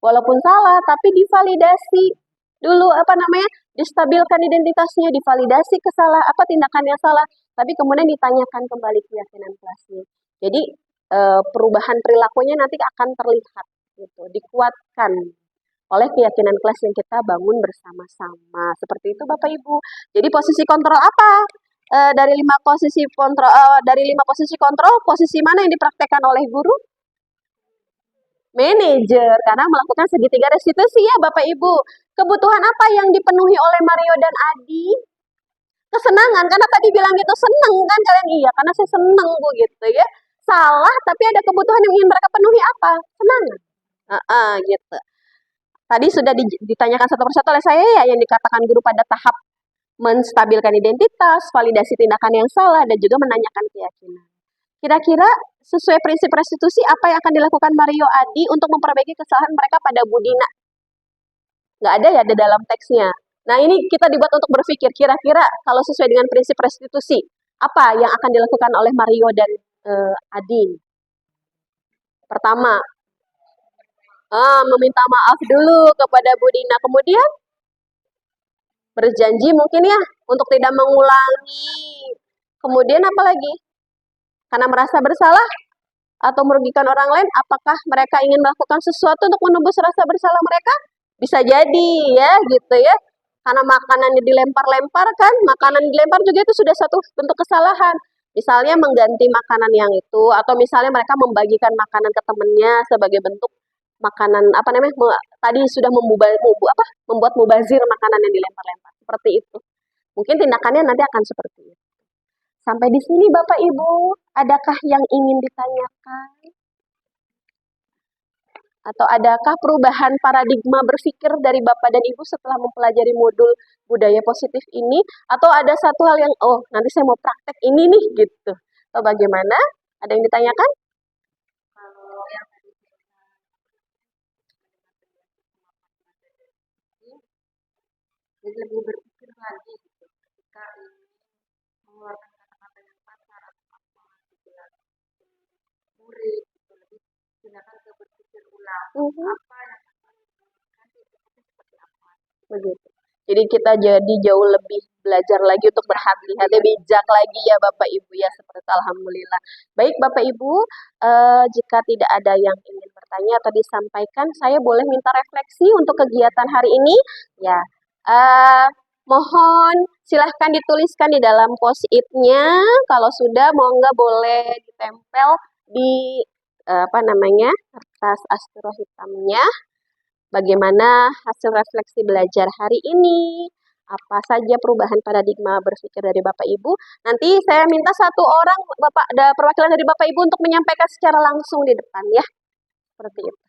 Walaupun salah, tapi divalidasi dulu apa namanya? Distabilkan identitasnya, divalidasi tindakannya salah, tapi kemudian ditanyakan kembali keyakinan kelasnya. Jadi perubahan perilakunya nanti akan terlihat gitu, dikuatkan oleh keyakinan kelas yang kita bangun bersama-sama. Seperti itu Bapak Ibu. Jadi posisi kontrol apa? Dari 5 posisi kontrol, posisi mana yang dipraktekkan oleh guru? Manajer, karena melakukan segitiga restitusi ya Bapak Ibu. Kebutuhan apa yang dipenuhi oleh Mario dan Adi? Kesenangan, karena tadi bilang gitu seneng kan kalian, iya karena saya seneng Bu gitu ya. Salah, tapi ada kebutuhan yang ingin mereka penuhi apa? Senang. Gitu. Tadi sudah ditanyakan satu persatu oleh saya ya, yang dikatakan guru pada tahap menstabilkan identitas, validasi tindakan yang salah, dan juga menanyakan keyakinan. Kira-kira sesuai prinsip restitusi apa yang akan dilakukan Mario Adi untuk memperbaiki kesalahan mereka pada Budina? Nggak ada ya di dalam teksnya. Nah ini kita dibuat untuk berpikir, kira-kira kalau sesuai dengan prinsip restitusi, apa yang akan dilakukan oleh Mario dan Adi? Pertama, meminta maaf dulu kepada Budina. Kemudian berjanji mungkin ya untuk tidak mengulangi. Kemudian apa lagi? Karena merasa bersalah atau merugikan orang lain, apakah mereka ingin melakukan sesuatu untuk menembus rasa bersalah mereka? Bisa jadi ya gitu ya. Karena makanannya dilempar-lempar kan, makanan dilempar juga itu sudah satu bentuk kesalahan. Misalnya mengganti makanan yang itu, atau misalnya mereka membagikan makanan ke temennya sebagai bentuk makanan apa namanya tadi sudah membuat mubazir makanan yang dilempar-lempar seperti itu. Mungkin tindakannya nanti akan seperti itu. Sampai di sini Bapak Ibu, adakah yang ingin ditanyakan? Atau adakah perubahan paradigma berpikir dari Bapak dan Ibu setelah mempelajari modul budaya positif ini? Atau ada satu hal yang, oh nanti saya mau praktek ini nih gitu. Atau bagaimana? Ada yang ditanyakan? Kalau yang tadi jadi lebih berpikir lagi gitu ketika ini mengeluarkan kata-kata yang kasar atau apa gitu ya murid gitu lebih gunakan ke berpikir ulang apa yang akan nanti seperti apa Begitu. Jadi kita jadi jauh lebih belajar lagi untuk berhati-hati, bijak lagi ya Bapak Ibu ya, seperti itu. Alhamdulillah. Baik Bapak Ibu, jika tidak ada yang ingin bertanya atau disampaikan, saya boleh minta refleksi untuk kegiatan hari ini? Ya, eh, mohon silahkan dituliskan di dalam post-it-nya. Kalau sudah, monggo boleh ditempel di apa namanya, kertas astro hitamnya. Bagaimana hasil refleksi belajar hari ini? Apa saja perubahan paradigma berpikir dari Bapak Ibu? Nanti saya minta satu orang Bapak, ada perwakilan dari Bapak Ibu untuk menyampaikan secara langsung di depan ya. Seperti itu.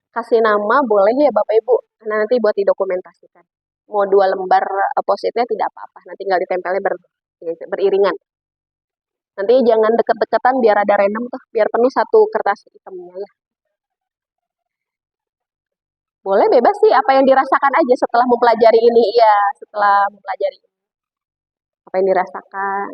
Kasih nama boleh ya Bapak Ibu, karena nanti buat didokumentasikan. Mau 2 lembar post-itnya tidak apa-apa, nanti tinggal ditempelnya beriringan. Nanti jangan deket-deketan biar ada random tuh, biar penuh satu kertas hitamnya ya. Boleh bebas sih, apa yang dirasakan aja setelah mempelajari ini. Iya, setelah mempelajari ini. Apa yang dirasakan.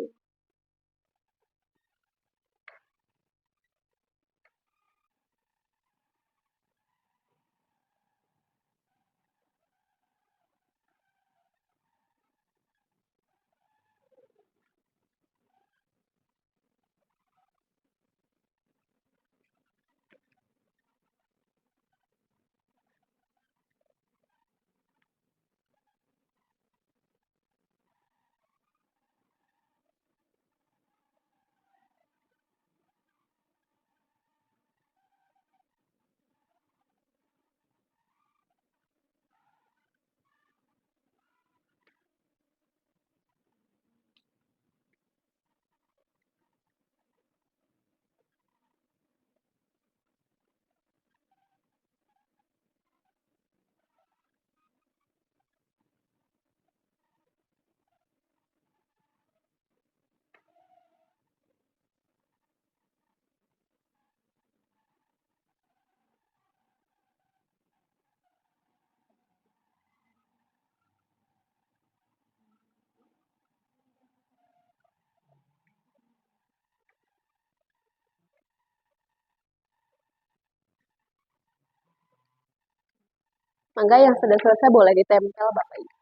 Mangga yang sudah selesai boleh ditempel Bapak Ibu.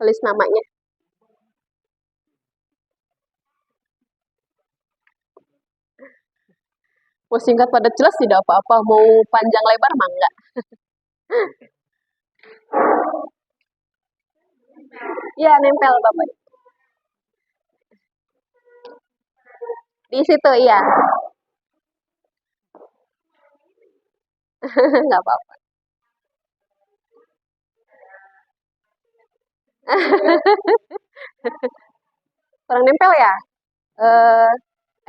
Tulis namanya. Mau singkat padat jelas tidak apa-apa, mau panjang lebar mangga. Iya, nempel Bapak Ibu. Di situ iya. Nggak apa-apa. Kurang nempel ya?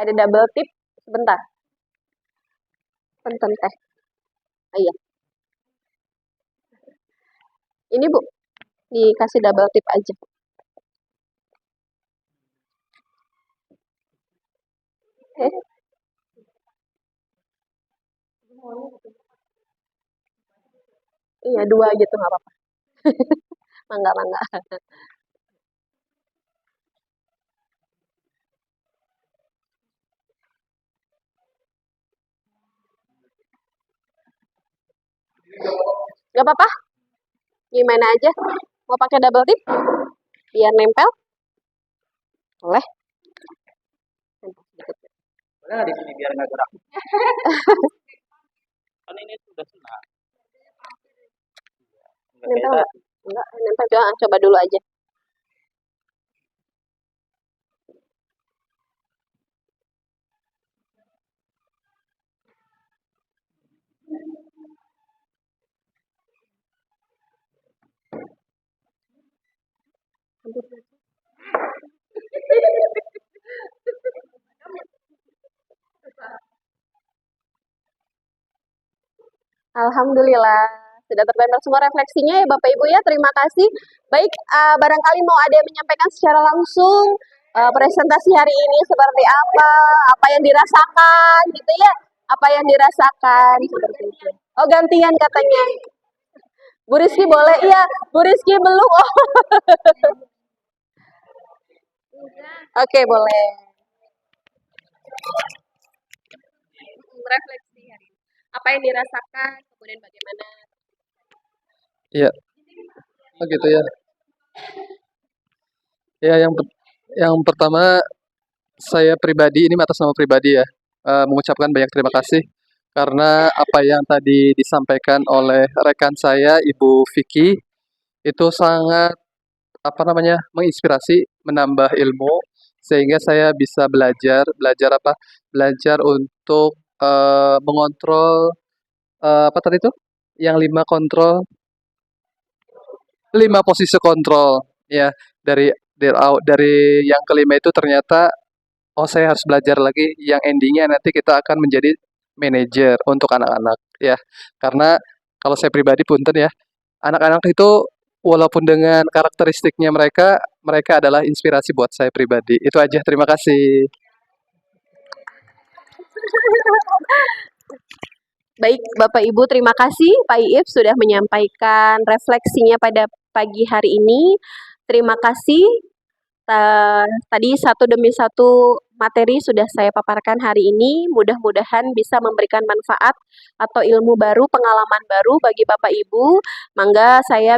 Ada double tip sebentar. Punten teh. Oh, iya. Ini Bu, dikasih double tip aja. Iya, 2 gitu nggak apa-apa. Mangga, mangga. Nggak apa-apa. Gimana aja. Mau pakai double tip? Biar nempel? Boleh. Boleh nggak di sini biar nggak gerak? Kan ini sudah senang. Nempel nggak? Enggak, nempel coba dulu aja. Alhamdulillah sudah tertempel semua refleksinya ya Bapak Ibu ya. Terima kasih. Baik, barangkali mau ada yang menyampaikan secara langsung presentasi hari ini seperti apa yang dirasakan gitu ya, apa yang dirasakan seperti itu. Oh gantian katanya. Bu Rizky boleh, iya. Bu Rizky belum. Oh, oke boleh. Refleksi hari ini. Apa yang dirasakan, kemudian bagaimana? Iya, oh gitu ya. Ya, yang pertama saya pribadi ini atas nama pribadi ya, mengucapkan banyak terima kasih karena apa yang tadi disampaikan oleh rekan saya Ibu Vicky itu sangat apa namanya menginspirasi, menambah ilmu sehingga saya bisa belajar belajar apa belajar untuk mengontrol apa tadi itu yang lima posisi kontrol ya dari yang kelima itu ternyata oh saya harus belajar lagi yang endingnya nanti kita akan menjadi manajer untuk anak-anak ya karena kalau saya pribadi punten ya anak-anak itu walaupun dengan karakteristiknya mereka adalah inspirasi buat saya pribadi itu aja terima kasih. Baik, Bapak Ibu, terima kasih Pak Iif sudah menyampaikan refleksinya pada pagi hari ini. Terima kasih. Tadi satu demi satu materi sudah saya paparkan hari ini. Mudah-mudahan bisa memberikan manfaat atau ilmu baru, pengalaman baru bagi Bapak Ibu. Mangga saya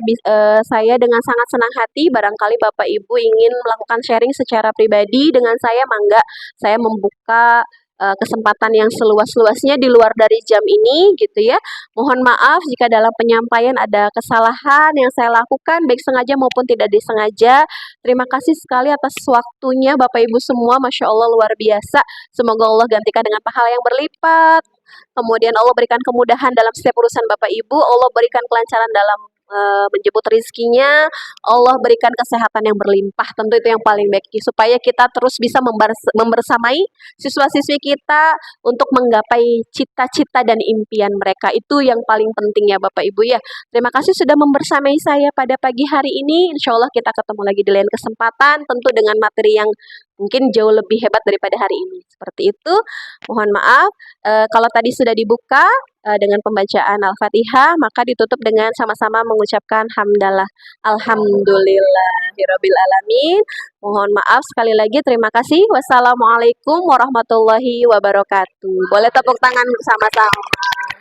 dengan sangat senang hati barangkali Bapak Ibu ingin melakukan sharing secara pribadi dengan saya, mangga saya membuka kesempatan yang seluas-luasnya di luar dari jam ini gitu ya. Mohon maaf jika dalam penyampaian ada kesalahan yang saya lakukan baik sengaja maupun tidak disengaja. Terima kasih sekali atas waktunya Bapak Ibu semua, Masya Allah luar biasa. Semoga Allah gantikan dengan pahala yang berlipat. Kemudian Allah berikan kemudahan dalam setiap urusan Bapak Ibu. Allah berikan kelancaran dalam menjemput rizkinya. Allah berikan kesehatan yang berlimpah. Tentu itu yang paling baik. Supaya kita terus bisa membersamai siswa-siswi kita untuk menggapai cita-cita dan impian mereka. Itu yang paling penting ya Bapak Ibu ya. Terima kasih sudah membersamai saya pada pagi hari ini. Insya Allah kita ketemu lagi di lain kesempatan, tentu dengan materi yang mungkin jauh lebih hebat daripada hari ini. Seperti itu. Mohon maaf. Kalau tadi sudah dibuka dengan pembacaan Al-Fatihah, maka ditutup dengan sama-sama mengucapkan hamdalah. Alhamdulillahirabbil alamin. Mohon maaf sekali lagi. Terima kasih. Wassalamualaikum warahmatullahi wabarakatuh. Boleh tepuk tangan bersama-sama.